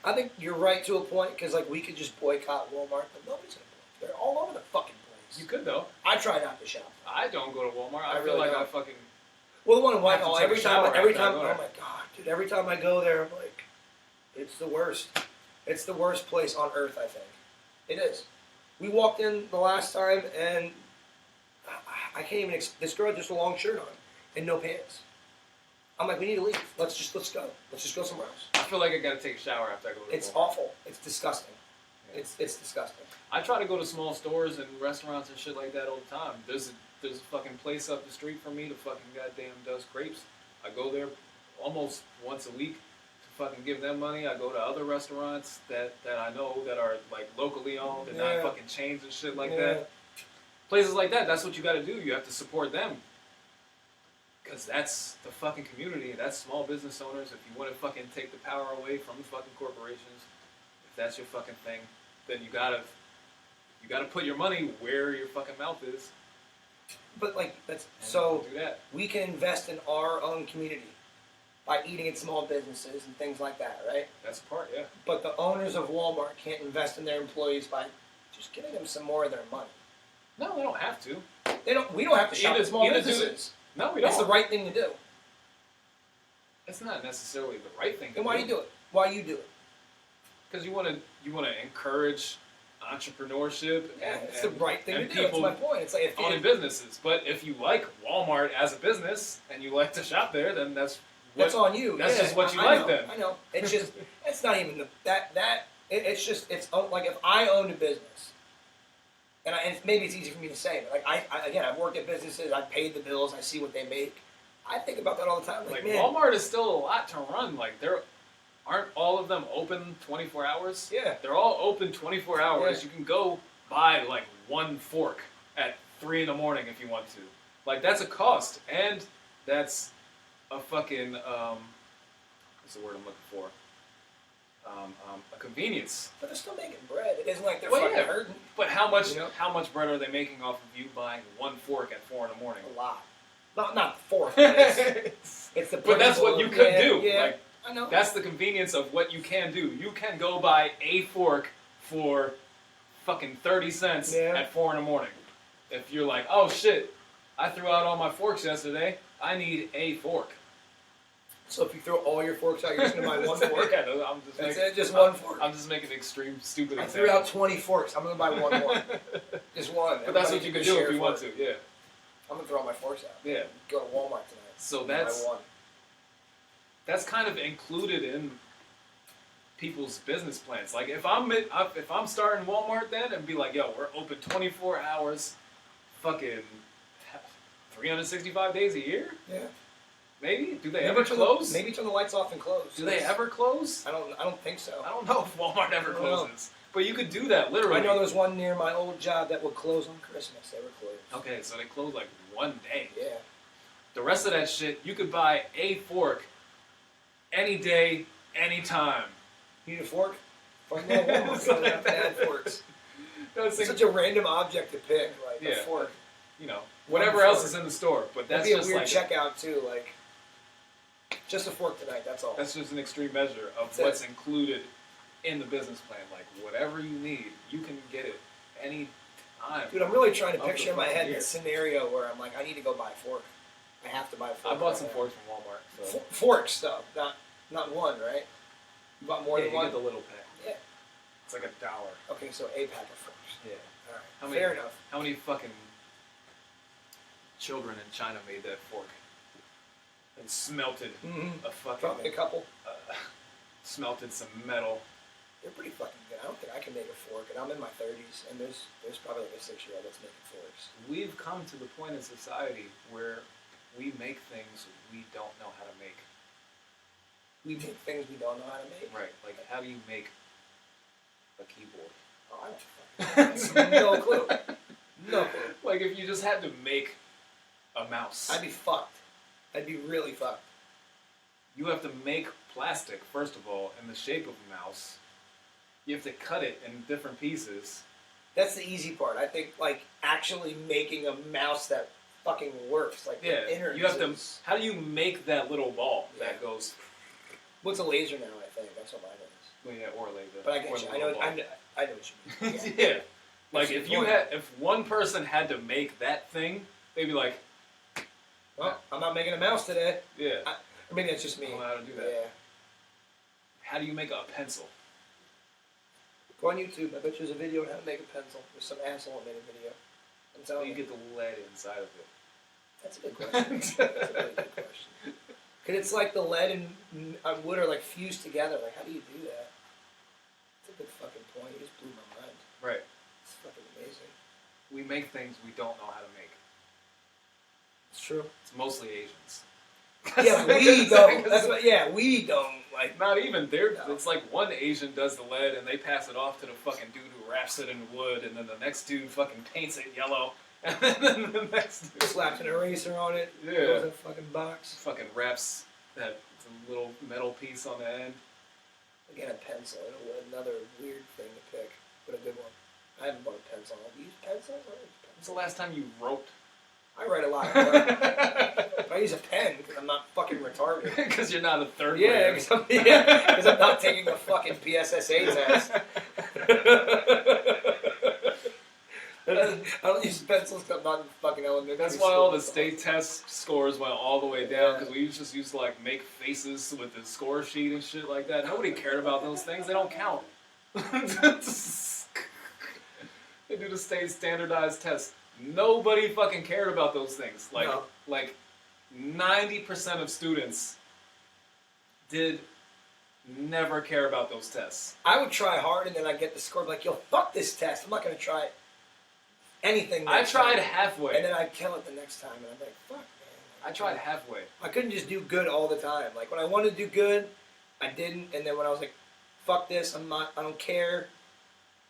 I think you're right to a point because we could just boycott Walmart, but nobody's gonna. They're all over the fucking place. You could though. I try not to shop. I don't go to Walmart. I feel really like don't. I fucking. Well, the one in Whitehall. Every time. Oh my god, dude! Every time I go there, I'm like, it's the worst. It's the worst place on earth. I think it is. We walked in the last time, and I can't even. This girl had just a long shirt on and no pants. I'm like, we need to leave. Let's go. Let's just go somewhere else. I feel like I gotta take a shower after I go to. It's Walmart. awful. It's disgusting. Yeah. It's disgusting. I try to go to small stores and restaurants and shit like that all the time. There's a fucking place up the street from me that fucking goddamn does crepes. I go there almost once a week to fucking give them money. I go to other restaurants that I know that are locally owned and not fucking chains and shit like that. Places like that, that's what you gotta do. You have to support them. Because that's the fucking community. That's small business owners. If you want to fucking take the power away from the fucking corporations, if that's your fucking thing, then you gotta put your money where your fucking mouth is. But do that. We can invest in our own community. by eating at small businesses and things like that, right? That's a part, yeah. But the owners of Walmart can't invest in their employees by just giving them some more of their money. No, they don't have to. We don't have to shop at small businesses. No, we don't. It's the right thing to do. It's not necessarily the right thing to do. Then why do you do it? Why you do it? Because you want to encourage entrepreneurship. Yeah, and, it's the right thing to do. That's people my point. It's like if owning businesses. But if you like Walmart as a business and you like to shop there, then that's on you. That's just what you I like know, then. I know. It's just it's not even it's like if I owned a business, and maybe it's easy for me to say, but like I've worked at businesses, I've paid the bills, I see what they make. I think about that all the time. Like man, Walmart is still a lot to run. Like aren't all of them open 24 hours? Yeah. They're all open 24 hours. Yeah. You can go buy like one fork at 3 in the morning if you want to. Like that's a cost, and that's a fucking what's the word I'm looking for? A convenience. But they're still making bread. It isn't like they're fucking hurting. But how much bread are they making off of you buying one fork at 4 in the morning? A lot. Not the fourth. But it's the. But that's what you could do. Yeah, like, I know. That's the convenience of what you can do. You can go buy a fork for fucking 30 cents at 4 in the morning. If you're like, oh shit, I threw out all my forks yesterday. I need a fork. So if you throw all your forks out, you're just going to buy one fork? Yeah, just one fork. I'm just making an extreme, stupid I example. threw out 20 forks. I'm going to buy one more. Just one. But that's what you can do if you want to, yeah. I'm going to throw all my forks out. Yeah. Go to Walmart tonight. So one. That's kind of included in people's business plans. Like if I'm starting Walmart then and be like, yo, we're open 24 hours, fucking 365 days a year? Yeah. Maybe? Do they ever close? Maybe turn the lights off and close. Do they ever close? I don't think so. I don't know if Walmart ever closes. But you could do that, literally. I know there's one near my old job that would close on Christmas. They were closed. Okay, so they close like one day. Yeah. The rest of that shit, you could buy a fork any day, any time. You need a fork? Fucking Walmart. So they have to add forks. It's such a random object to pick, like a fork. You know, whatever else is in the store. But that's That'd be just a weird like checkout too, like just a fork tonight, that's all. That's just an extreme measure of what's included in the business plan. Like whatever you need, you can get it any time. Dude, I'm really trying to picture in my head this scenario where I'm like, I need to go buy a fork. I have to buy a fork. I bought some forks from Walmart. So. Forks though, not one, right? You bought more than one? You get the little pack. Yeah. It's like $1. Okay, so a pack of forks. Yeah. All right. Fair enough. How many fucking children in China made that fork? And smelted a fucking... Probably a couple. Smelted some metal. They're pretty fucking good. I don't think I can make a fork, and I'm in my 30s, and there's probably like a 6-year-old that's making forks. We've come to the point in society where we make things we don't know how to make. We make things we don't know how to make? Right. Like, how do you make a keyboard? Oh, I don't fucking no clue. No clue. Like, if you just had to make a mouse. I'd be fucked. I'd be really fucked. You have to make plastic, first of all, in the shape of a mouse. You have to cut it in different pieces. That's the easy part. I think, like, actually making a mouse that fucking works. Like, the innards. You have to... How do you make that little ball that goes... What's a laser now, I think? That's what mine is. Well, yeah, or a laser. But I get you. I know what you mean. Yeah. Like, if one person had to make that thing, they'd be like... Well, I'm not making a mouse today. Yeah. Or maybe that's just me. I don't know how to do that. Yeah. How do you make a pencil? Go on YouTube. I bet there's a video on how to make a pencil. There's some asshole that made a video. I'm telling you. You get the lead inside of it. That's a good question. That's a really good question. Because it's like the lead and wood are like fused together. Like, how do you do that? That's a good fucking point. You just blew my mind. Right. It's fucking amazing. We make things we don't know how to make. It's true. It's mostly Asians. Yeah, we don't. That's what. Yeah, we don't. Like, not even. It's like one Asian does the lead and they pass it off to the fucking dude who wraps it in wood, and then the next dude fucking paints it yellow, and then the next dude slaps an eraser on it. Yeah. Goes in a fucking box. Fucking wraps that little metal piece on the end. Again, a pencil. Another weird thing to pick, but a good one. I haven't bought a pencil. Have you used pencils? When's the last time you wrote? I write a lot. But I use a pen because I'm not fucking retarded. Because you're not a third Yeah, grader. because I'm not taking a fucking PSSA test. I don't use pencils because I'm not in fucking elementary That's school. why all the state test scores went all the way down, because we just used to like make faces with the score sheet and shit like that. Nobody cared about those things. They don't count. They do the state standardized test. Nobody fucking cared about those things. Like 90% of students did never care about those tests. I would try hard and then I'd get the score like, yo, fuck this test. I'm not going to try anything I next tried time. halfway. And then I'd kill it the next time. And I'd be like, fuck, man. I tried halfway. I couldn't just do good all the time. Like, when I wanted to do good, I didn't. And then when I was like, fuck this, I don't care,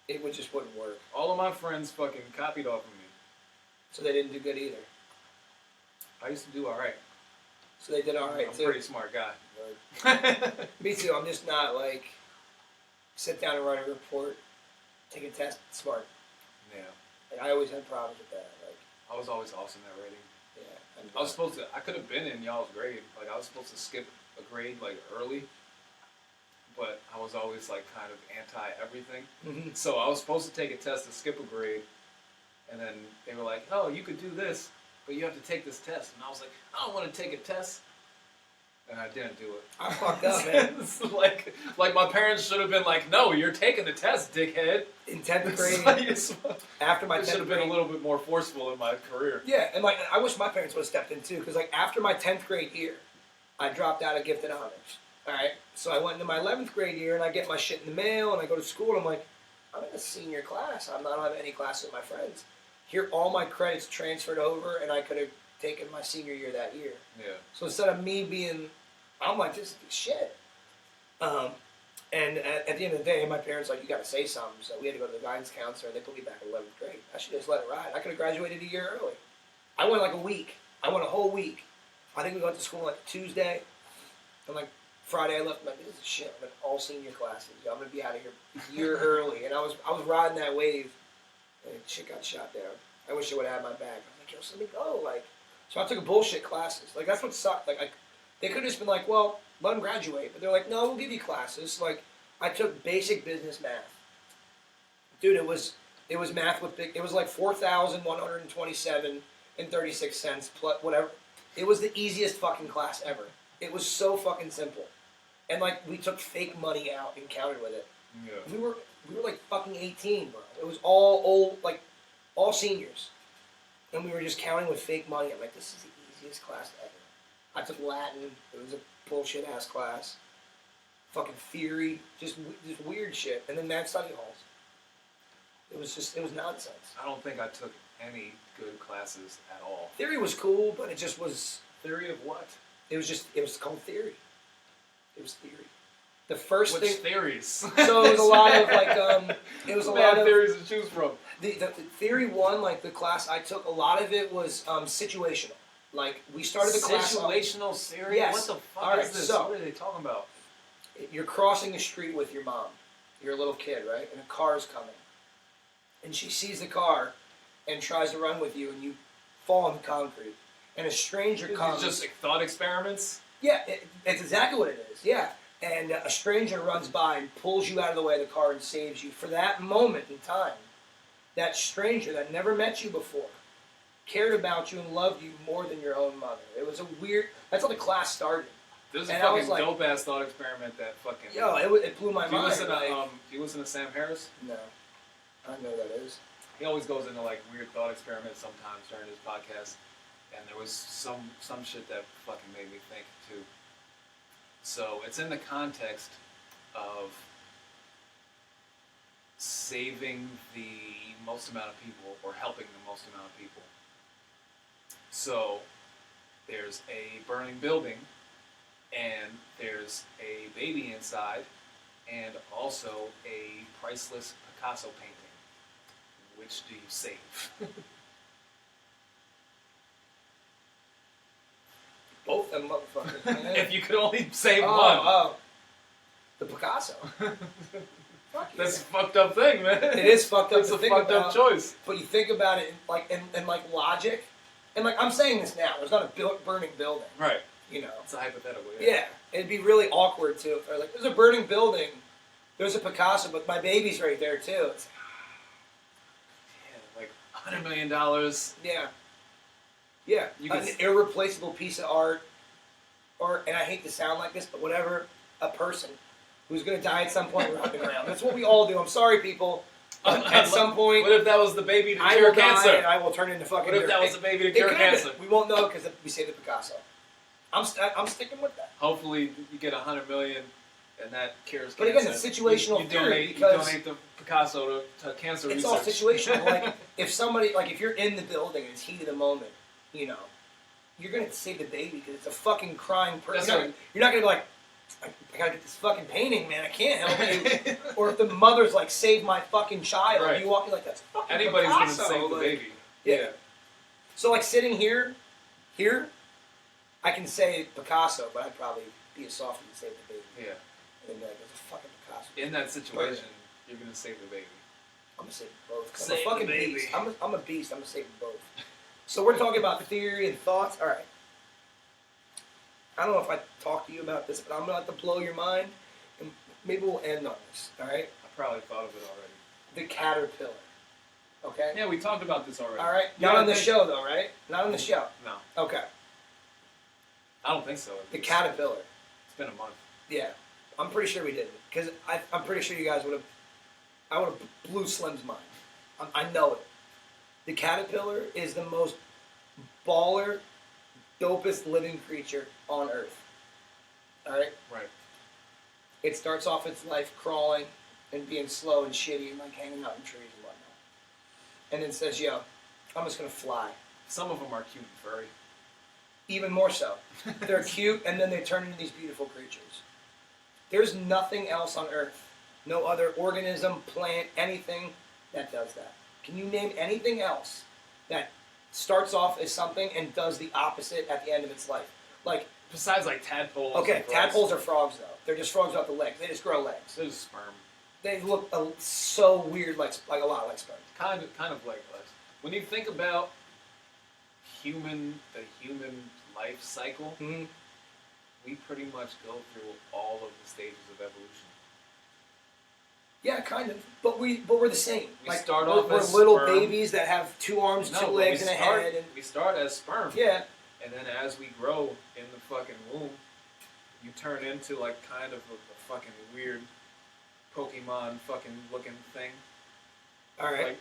it just wouldn't work. All of my friends fucking copied off of me. So they didn't do good either. I used to do alright. So they did all right, I'm too. a pretty smart guy. Me too. I'm just not like sit down and write a report, take a test, smart. Yeah. Like, I always had problems with that. Like, I was always awesome at rating. yeah. I was supposed to. I could have been in y'all's grade. Like I was supposed to skip a grade like early, but I was always like kind of anti everything. Mm-hmm. So I was supposed to take a test to skip a grade, and then they were like, "Oh, you could do this, but you have to take this test." And I was like, "I don't want to take a test," and I didn't do it. I fucked up, man. It's like my parents should have been like, "No, you're taking the test, dickhead." In 10th grade, after my 10th grade, should have been a little bit more forceful in my career. Yeah, and like I wish my parents would have stepped in too, because like after my 10th grade year, I dropped out of gifted honors. All right, so I went into my 11th grade year, and I get my shit in the mail, and I go to school, and I'm like, I'm in a senior class. I don't have any classes with my friends. Here, all my credits transferred over, and I could have taken my senior year that year. Yeah. So instead of me being, I'm like, this is shit. And at the end of the day, my parents were like, you got to say something. So we had to go to the guidance counselor, and they put me back in 11th grade. I should just let it ride. I could have graduated a year early. I went like a week. I went a whole week. I think we went to school like Tuesday, and like Friday I left. I'm like, this is shit. I'm in all senior classes. I'm gonna be out of here a year early. And I was riding that wave, and shit got shot down. I wish I would have had my bag. I was like, yo, just let me go. Like, so I took a bullshit classes. Like that's what sucked. Like they could have just been like, well, let them graduate. But they're like, no, we'll give you classes. Like, I took basic business math. Dude, it was math with big, it was like 4,127 and 36 cents plus whatever. It was the easiest fucking class ever. It was so fucking simple. And like, we took fake money out and counted with it. Yeah. We were like fucking 18, bro. It was all old, like, all seniors. And we were just counting with fake money. I'm like, this is the easiest class ever. I took Latin. It was a bullshit ass class. Fucking theory, just weird shit. And then mad study halls. It was nonsense. I don't think I took any good classes at all. Theory was cool, but it just was. Theory of what? It was called theory. It was theory. The first Which thing. theories? So it was a lot of like it was a lot of theories to choose from. The theory one, like the class I took, a lot of it was situational. Like we started the class. Situational theory. Yes. What the fuck All right, is this? so- What are they talking about? You're crossing the street with your mom. You're a little kid, right? And a car's coming. And she sees the car and tries to run with you, and you fall on the concrete. And a stranger comes. Just like thought experiments. Yeah, it's exactly what it is. Yeah. And a stranger runs by and pulls you out of the way of the car and saves you. For that moment in time, that stranger that never met you before cared about you and loved you more than your own mother. It was a weird. That's how the class started. This is a And I was fucking like, dope ass thought experiment that fucking. Yo, it blew my do you mind. listen to like, do you listen to Sam Harris? No, I don't know what that is. He always goes into like weird thought experiments sometimes during his podcast, and there was some shit that fucking made me think too. So it's in the context of saving the most amount of people or helping the most amount of people. So there's a burning building, and there's a baby inside, and also a priceless Picasso painting. Which do you save? Both them motherfuckers. Man. If you could only save one. Oh, the Picasso. Fuck That's a yeah. fucked up thing, man. It is fucked up. That's to a think fucked about, up choice. But you think about it, in like logic, And like I'm saying this now, there's not a burning building. Right. You know. It's a hypothetical. Yeah. It'd be really awkward too. If they're like, there's a burning building, there's a Picasso, but my baby's right there too. It's, yeah, like $100 million. Yeah. Yeah. An irreplaceable piece of art, or, and I hate to sound like this, but whatever, a person who's going to die at some point running around. That's what we all do. I'm sorry, people. At some point, what if that was the baby to I cure will die cancer? and I will turn into fucking. What if that was the baby to cure cancer? We won't know because we saved the Picasso. I'm sticking with that. Hopefully, you get $100 million, and that cures but cancer. But again, it's situational theory you because donate the Picasso to cancer it's research. It's all situational. Like if somebody, like if you're in the building and it's heat of the moment, you know, you're gonna save the baby because it's a fucking crying person. Right. You're not gonna be like, I gotta get this fucking painting, man. I can't help you. Or if the mother's like, save my fucking child, right. You walk in like, that's fucking anybody's Picasso. gonna save the baby. Yeah. So like sitting here, I can say Picasso, but I'd probably be a softie to save the baby. Yeah. And be like, it's a fucking Picasso. In that situation, you're gonna save the baby. I'm gonna save them both. Save I'm a fucking the baby. beast. I'm a beast. I'm gonna save them both. So we're talking about theory and thoughts. All right. I don't know if I talked to you about this, but I'm gonna have to blow your mind, and maybe we'll end on this. All right. I probably thought of it already. The caterpillar. Okay. Yeah, we talked about this already. All right. Not on the show though, right? Not on the show. No. Okay. I don't think so. The caterpillar. It's been a month. Yeah. I'm pretty sure we didn't, because I'm pretty sure you guys would have. I would have blew Slim's mind. I know it. The caterpillar is the most baller, dopest living creature on Earth. All right. Right. It starts off its life crawling and being slow and shitty and like hanging out in trees and whatnot, and then says, "Yo, I'm just gonna fly." Some of them are cute and furry. Even more so. They're cute, and then they turn into these beautiful creatures. There's nothing else on Earth, no other organism, plant, anything that does that. Can you name anything else that starts off as something and does the opposite at the end of its life? Like, besides like tadpoles. okay, tadpoles are frogs though. They're just frogs without the legs. They just grow legs. They're just sperm. They look so weird, like a lot like sperm. Kind of like us. When you think about the human life cycle, Mm-hmm. we pretty much go through all of the stages of evolution. Yeah, kind of. But we're the same. We start off we're as little sperm. babies that have 2 arms, No, 2 but legs, and a head. And we start as sperm. yeah. And then as we grow in the fucking womb, you turn into like kind of a fucking weird Pokemon fucking looking thing. All right.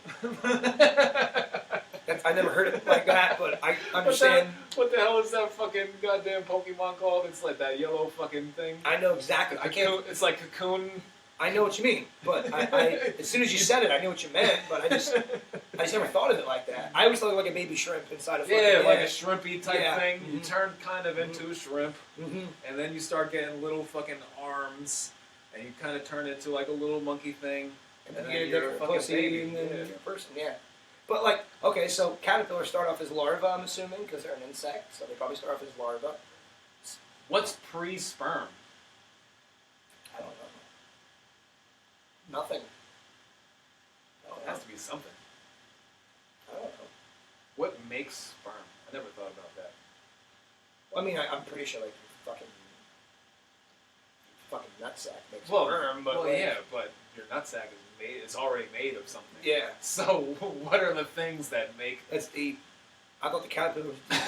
Like I never heard it like that, but I understand. What the hell is that fucking goddamn Pokemon called? It's like that yellow fucking thing. I know exactly. I can't. It's like Cocoon. I know what you mean, but I as soon as you said it, I knew what you meant. But I just never thought of it like that. I always thought of it like a baby shrimp inside a fucking like a shrimpy type thing. Mm-hmm. You turn kind of into a shrimp, Mm-hmm. and then you start getting little fucking arms, and you kind of turn into like a little monkey thing. And then then you're you're a a fucking pussy, baby. and then Yeah. you're a person. Yeah. But like, okay, so caterpillars start off as larvae, I'm assuming, because they're an insect, so they probably start off as larvae. What's pre-sperm? I don't know. Nothing. It has to be something. I don't know. What makes sperm? I never thought about that. Well, I mean, I'm pretty sure like fucking nutsack makes Well, sperm, but well, like, yeah, but your nutsack is made. It's already made of something. yeah. So what are the things that make? That's deep. I thought the caterpillar was deep.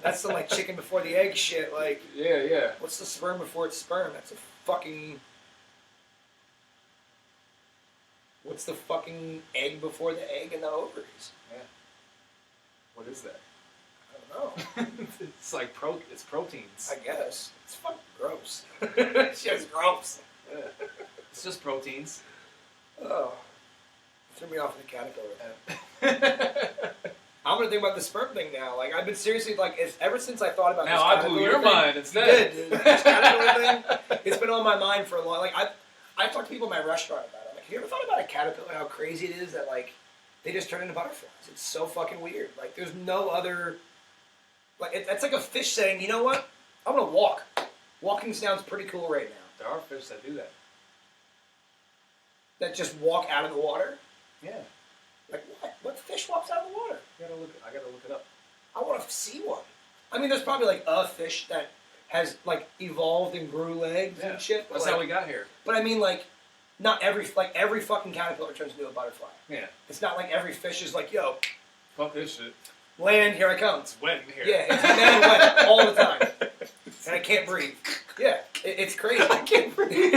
that's some like chicken before the egg shit. Like, Yeah. what's the sperm before it's sperm? That's a fucking. What's the fucking egg before the egg and the ovaries? Yeah. What is that? I don't know. It's like it's proteins. I guess. It's fucking gross. It's just gross. Yeah. It's just proteins. Oh. Threw me off in the caterpillar. I'm gonna think about the sperm thing now. Like I've been seriously like ever since I thought about Now this I caterpillar blew your thing, mind you instead. did, dude. This caterpillar thing, it's been on my mind for a long. Like I've talked to people in my restaurant about it. Like, have you ever thought about a caterpillar? How crazy it is that like they just turn into butterflies. It's so fucking weird. Like there's no other. Like it's like a fish saying, you know what? I'm gonna walk. Walking sounds pretty cool right now. There are fish that do that. That just walk out of the water. Yeah. Like what? What fish walks out of the water? I gotta look it up. I want to see one. I mean, there's probably like a fish that has like evolved and grew legs and shit. That's how we got here. But I mean, like, not every fucking caterpillar turns into a butterfly. Yeah. It's not like every fish is like, yo, fuck this shit. Land, here I come. It's wet in here. Yeah, it's mad wet all the time, and I can't breathe. Yeah, it's crazy. I can't breathe.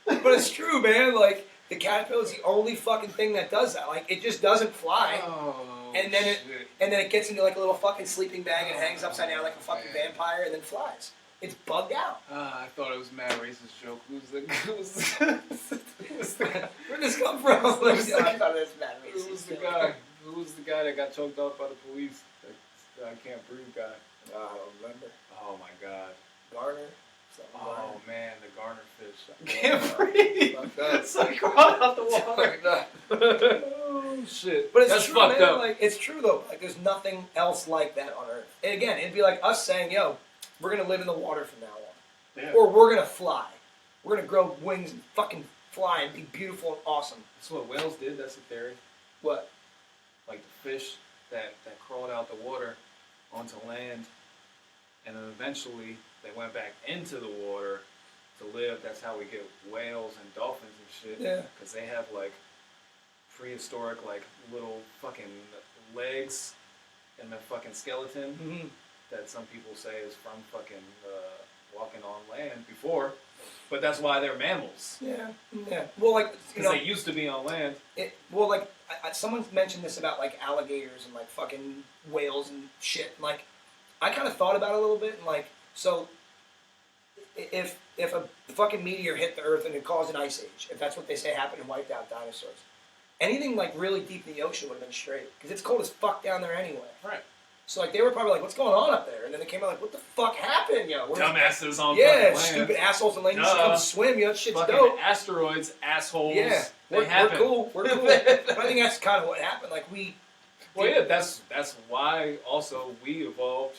But it's true, man. Like the caterpillar is the only fucking thing that does that. Like it just doesn't fly. Oh, And then shit. it gets into like a little fucking sleeping bag and hangs upside down like a fucking vampire and then flies. It's bugged out. I thought it was a mad racist joke. Who's the guy? Where'd this come from? I thought it was mad racist. Who was the guy that got choked off by the police? That I can't breathe guy. I don't remember. Oh my god. Garner. Oh man, the garner fish. I can't breathe. It's like crawling out the water. Oh shit. But it's That's true, fucked man. up. Like it's true though. Like there's nothing else like that on Earth. And again, it'd be like us saying, "Yo, we're gonna live in the water from now on," Yeah. or "We're gonna fly. We're gonna grow wings and fucking fly and be beautiful and awesome." That's what whales did. That's the theory. What? Like the fish that crawled out the water onto land, and then eventually they went back into the water to live. That's how we get whales and dolphins and shit. Yeah. Because they have like prehistoric like little fucking legs and the fucking skeleton Mm-hmm. that some people say is from fucking walking on land before. But that's why they're mammals. Yeah. Yeah. Well, like Because they used to be on land. Someone mentioned this about like alligators and like fucking whales and shit. Like, I kind of thought about it a little bit and like, so if a fucking meteor hit the Earth and it caused an ice age, if that's what they say happened and wiped out dinosaurs, anything like really deep in the ocean would have been straight because it's cold as fuck down there anyway. Right. So like they were probably like, "What's going on up there?" And then they came out like, "What the fuck happened, yo?" Dumbasses on fucking land. Stupid assholes and land. Just come swim, yo. That shit's Fucking dope. asteroids, assholes. Yeah, we're cool. We're cool. But I think that's kind of what happened. Like we. Well, yeah, that's why also we evolved,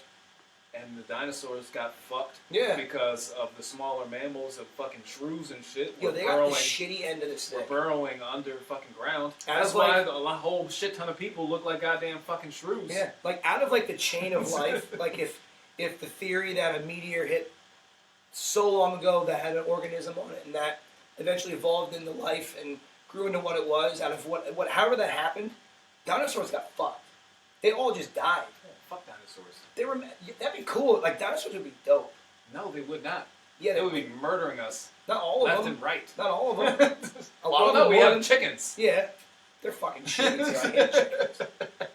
and the dinosaurs got fucked. Yeah. Because of the smaller mammals of fucking shrews and shit. Yo, they got the shitty end of the stick. We're burrowing under fucking ground. Out That's of, why like- a whole shit ton of people look like goddamn fucking shrews. Yeah, like out of like the chain of life, like if the theory that a meteor hit so long ago that had an organism on it and that eventually evolved into life and grew into what it was, out of what however that happened, dinosaurs got fucked. They all just died. Yeah, fuck dinosaurs. They were that'd be cool. Like dinosaurs would be dope. No, they would not. Yeah, They would be murdering us not all of left them. and right. Not all of them. A lot Well, of no, them. we have chickens. Yeah, they're fucking shitty. So I hate chickens.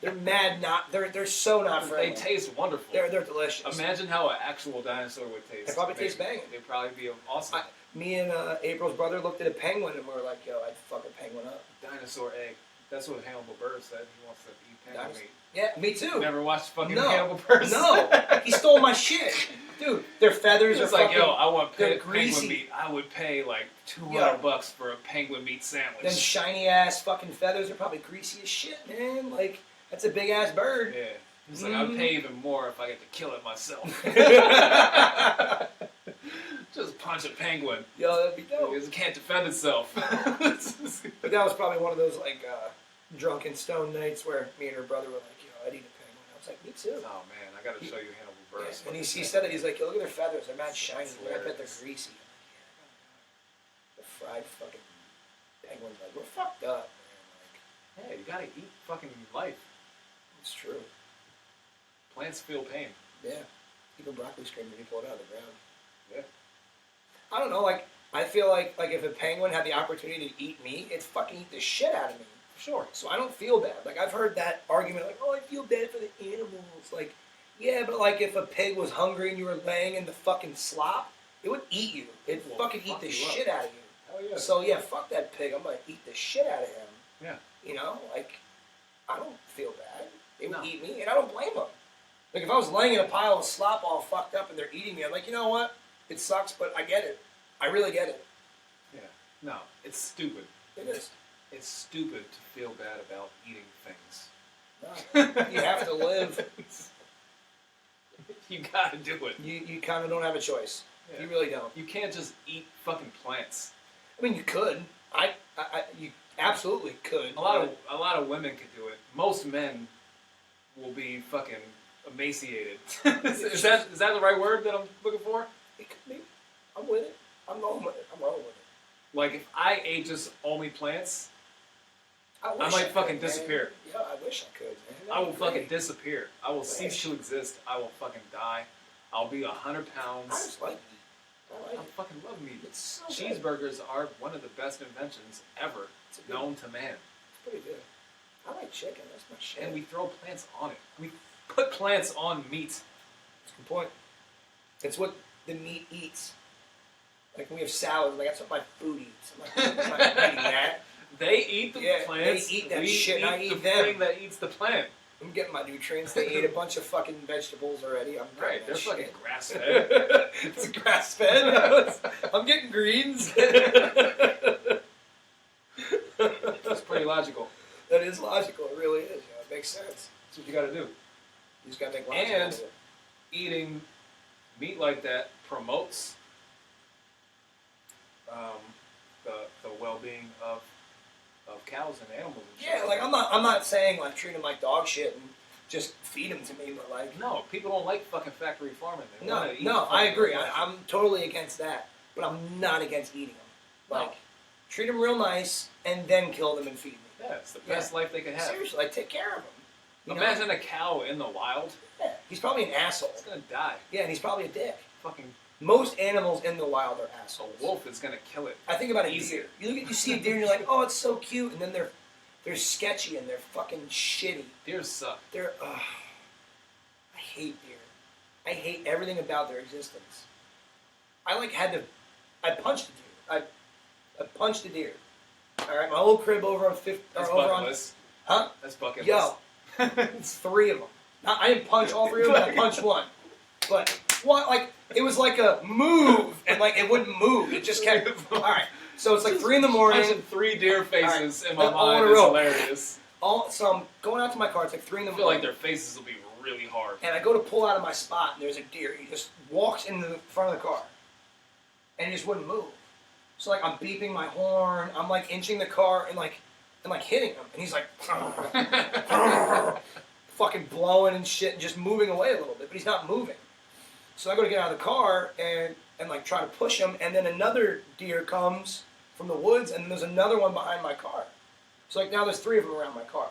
They're mad. They're so not friendly. They taste wonderful. They're delicious. Imagine how an actual dinosaur would taste. They probably taste banging. They'd probably be awesome. Me and April's brother looked at a penguin and we were like, "Yo, I'd fuck a penguin up." Dinosaur egg. That's what Hannibal Buress said. He wants to eat penguin Dinosaur- meat. Yeah, me too. You never watched fucking No. Hannibal Buress? No, he stole my shit, dude. Their feathers It's are like, fucking. yo, I want they're penguin greasy. meat. I would pay like $200 Yo. for a penguin meat sandwich. Them shiny ass fucking feathers are probably greasy as shit, man. Like that's a big ass bird. Yeah. He's like, I'd pay even more if I get to kill it myself. Just punch a penguin. Yo, that'd be dope. Because it can't defend itself. But that was probably one of those like drunken stone nights where me and her brother were like, "Yo, I'd eat a penguin." I was like, "Me too." Oh man, I gotta show you Hannibal Yeah. Buress. And he said that he's like, "Yo, look at their feathers. They're mad shiny. That's I bet they're hilarious. greasy." I'm like, "Yeah, the fried fucking penguins. Like we're fucked up, man. Like Yeah, you gotta eat fucking life. it's true. Plants feel pain. Yeah. Even broccoli scream when you pull it out of the ground. Yeah. I don't know, like, I feel like if a penguin had the opportunity to eat me, it'd fucking eat the shit out of me. Sure. So I don't feel bad. Like, I've heard that argument, like, "Oh, I feel bad for the animals." Like, yeah, but like, if a pig was hungry and you were laying in the fucking slop, it would eat you. It'd Well, fucking eat fuck the you shit up. out of you. Hell yeah. So yeah, fuck that pig. I'm gonna eat the shit out of him. Yeah. You know, like, I don't feel bad. They would No. eat me, and I don't blame them. Like, if I was laying in a pile of slop all fucked up and they're eating me, I'm like, you know what? It sucks, but I get it. I really get it. Yeah. No, it's stupid. It is. It's stupid to feel bad about eating things. No. You have to live. You gotta do it. You kind of don't have a choice. Yeah. You really don't. You can't just eat fucking plants. I mean, you could. You absolutely could. A lot of women could do it. Most men will be fucking emaciated. is that the right word that I'm looking for? It could be. I'm with it. I'm rolling with it. Like if I ate just only plants, I might fucking disappear. Yeah, I wish I could, man. I will fucking disappear. I will cease to exist. I will fucking die. I'll be 100 pounds. I just like meat. I fucking love meat. It's so Cheeseburgers are one of the best inventions ever known to man. It's pretty good. I like chicken. That's my shit. And we throw plants on it. We put plants on meat. That's a good point. It's what the meat eats. Like when we have salads, like that's what my food eats. I'm not eating that. They eat the plants. They eat that we shit, and I eat eat the them. thing that eats the plant. I'm getting my nutrients. They ate a bunch of fucking vegetables already. I'm Right, they're fucking shit. grass fed. It's grass fed. I'm getting greens. That's pretty logical. That is logical. It really is. Yeah, it makes sense. That's what you got to do. You just gotta make logic And out of it. eating meat like that promotes the well-being of cows and animals and shit. Yeah, like I'm not saying like treat them like dog shit and just feed them to me, but like No, people don't like fucking factory farming. They wanna eat no, I fucking agree. organic. I'm totally against that, but I'm not against eating them. Like treat them real nice and then kill them and feed me. Yeah, it's the best life they could have. Seriously, like take care of them. You know? Imagine a cow in the wild. Yeah, he's probably an asshole. It's gonna die. Yeah, and he's probably a dick. Fucking Most animals in the wild are a assholes. wolf is gonna kill it. I think about a Easy. deer. You see a deer and you're like, oh, it's so cute, and then they're sketchy and they're fucking shitty. Deer suck. They're I hate deer. I hate everything about their existence. I punched a deer. I punched a deer. All right, my old crib over on Fifth. That's over bucket on, list. huh? That's bucket Yo, list. it's 3 of them. I didn't punch all 3 of them. I punched one. But what? Like it was like a move, and like it wouldn't move. It just kept. All right. So it's like 3 in the morning. Punching 3 deer faces in my All in mind a is row. hilarious. So I'm going out to my car. It's like 3 in the I morning. feel like their faces will be really hard. And I go to pull out of my spot, and there's a deer. He just walks into the front of the car, and he just wouldn't move. So like I'm beeping my horn, I'm like inching the car and like hitting him, and he's like fucking blowing and shit, and just moving away a little bit, but he's not moving. So I go to get out of the car and like try to push him, and then another deer comes from the woods, and there's another one behind my car. So like now there's 3 of them around my car.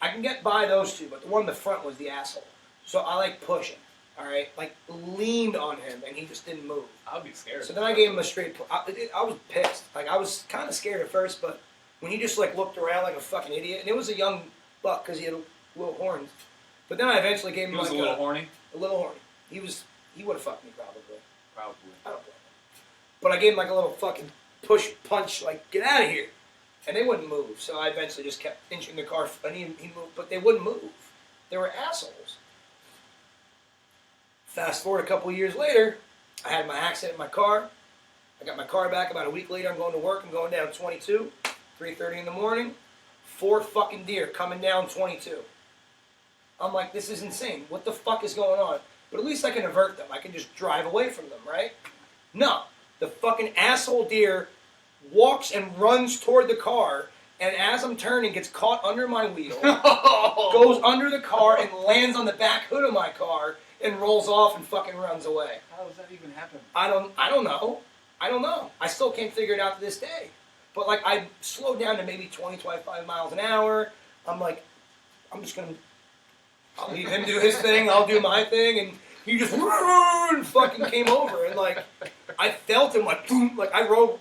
I can get by those 2, but the one in the front was the asshole. So I like push him, all right? Like leaned on him, and he just didn't move. I'd be scared. So then I gave him a straight. I was pissed. Like I was kind of scared at first, but when he just like looked around like a fucking idiot, and it was a young buck because he had little horns. But then I eventually gave him He was like a little horny. A little horny. He would have fucked me probably. Probably. I don't blame him. But I gave him like a little fucking push punch, like get out of here, and they wouldn't move. So I eventually just kept inching the car, and he moved, but they wouldn't move. They were assholes. Fast forward a couple of years later, I had my accident in my car. I got my car back about a week later. I'm going to work. I'm going down 22, 3:30 in the morning. 4 fucking deer coming down 22. I'm like, this is insane. What the fuck is going on? But at least I can avert them. I can just drive away from them, right? No. The fucking asshole deer walks and runs toward the car, and as I'm turning, gets caught under my wheel, goes under the car, and lands on the back hood of my car, and rolls off and fucking runs away. How does that even happen? I don't know. I still can't figure it out to this day. But like I slowed down to maybe 20, 25 miles an hour. I'm like, I'll leave him do his thing, I'll do my thing, and he just fucking came over, and like I felt him like boom, like I rode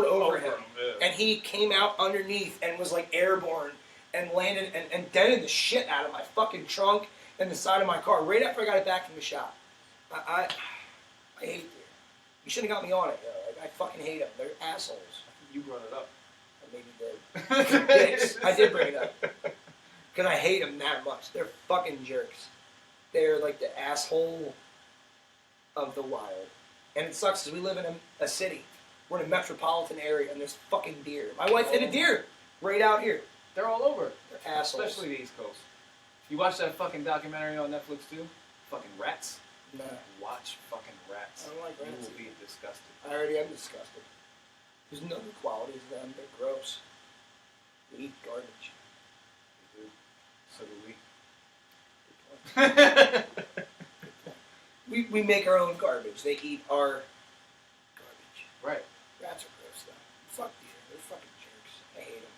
over him, yeah. and he came out underneath and was like airborne and landed and dented the shit out of my fucking trunk and the side of my car right after I got it back from the shop. I hate deer. You shouldn't have got me on it, yo. Like, I fucking hate them. They're assholes. You brought it up. I maybe did. Dicks. I did bring it up. Because I hate them that much. They're fucking jerks. They're like the asshole of the wild. And it sucks because we live in a city. We're in a metropolitan area and there's fucking deer. My wife hit a deer right out here. They're all over. They're assholes. Especially the East Coast. You watch that fucking documentary on Netflix too? Fucking rats. Nah. Watch fucking rats. I don't like rats You will be either. disgusted. I already am disgusted. There's no good qualities of them. They're gross. We eat garbage. So do we. We make our own garbage. They eat our garbage. Right. Rats are gross though. Fuck deer. They're fucking jerks. I hate them.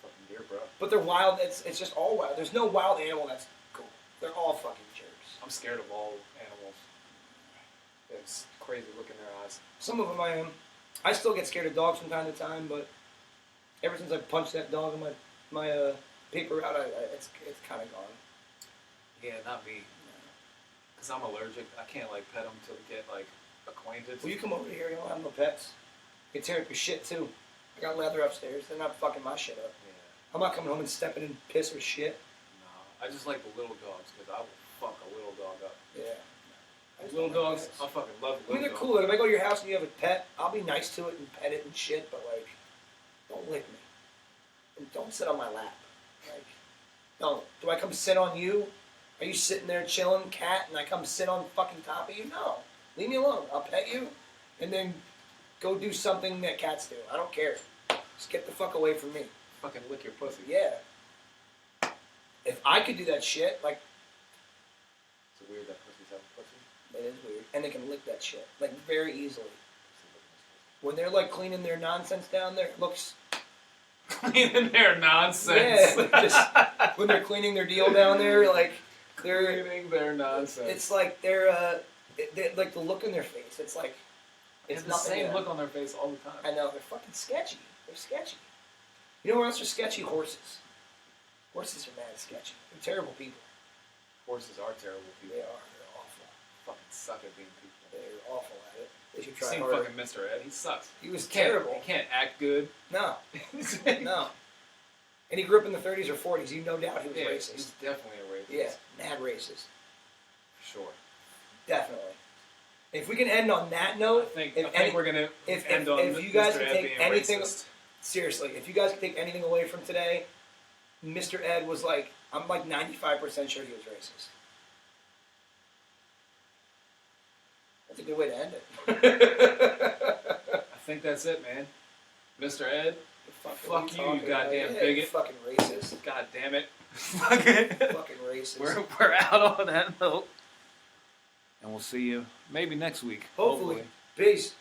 Fucking deer, bro. But they're wild. It's just all wild. There's no wild animal that's cool. They're all fucking jerks. I'm scared of all animals. It's crazy look in their eyes. Some of them I am. I still get scared of dogs from time to time, but ever since I punched that dog in my paper route, it's kind of gone. Yeah, not me. Because I'm allergic. I can't, like, pet them to get, like, acquainted. Well, you come over here. You don't have no pets. You can tear up your shit too. I got leather upstairs. They're not fucking my shit up. Yeah. I'm not coming home and stepping in piss or shit. No. I just like the little dogs because I will fuck a little dog up. Yeah. Little dogs, I fucking love little dogs. I mean, they're cool. Like, if I go to your house and you have a pet, I'll be nice to it and pet it and shit, but, like, don't lick me. And don't sit on my lap. Like, don't. Do I come sit on you? Are you sitting there chilling, cat, and I come sit on fucking top of you? No. Leave me alone. I'll pet you, and then go do something that cats do. I don't care. Just get the fuck away from me. Fucking lick your pussy. Yeah. If I could do that shit, like, It's weird that pussies have a pussy. it is weird. And they can lick that shit, like, very easily. When they're, like, cleaning their nonsense down there, it looks... Cleaning their nonsense. Yeah, like just, when they're cleaning their deal down there, like, they're... Cleaning their nonsense. It's like like, the look in their face, it's like... It's It's the nothing same there. look on their face all the time. I know, they're fucking sketchy. They're sketchy. You know what else are sketchy? Horses. Horses are mad sketchy. They're terrible people. Horses are terrible people. They are. They're awful. Fucking suck at being people. They're awful at it. They should You try seen harder. fucking Mr. Ed? He sucks. He was Can't- terrible. He can't act good. No. No. And he grew up in the 30s or 40s. You no doubt he was Yeah, racist. he's definitely a racist. Yeah, mad racist. For sure. Definitely. If we can end on that I note, think if we're gonna end on if you guys Mr. can Ed take being anything, racist. seriously, if you guys can take anything away from today, Mr. Ed was like, I'm like 95% sure he was racist. That's a good way to end it. I think that's it, man. Mr. Ed, fuck you, you talking goddamn about? bigot. You fucking racist. God damn it. Fucking racist. we're out on that note. And we'll see you maybe next week. Hopefully. Peace.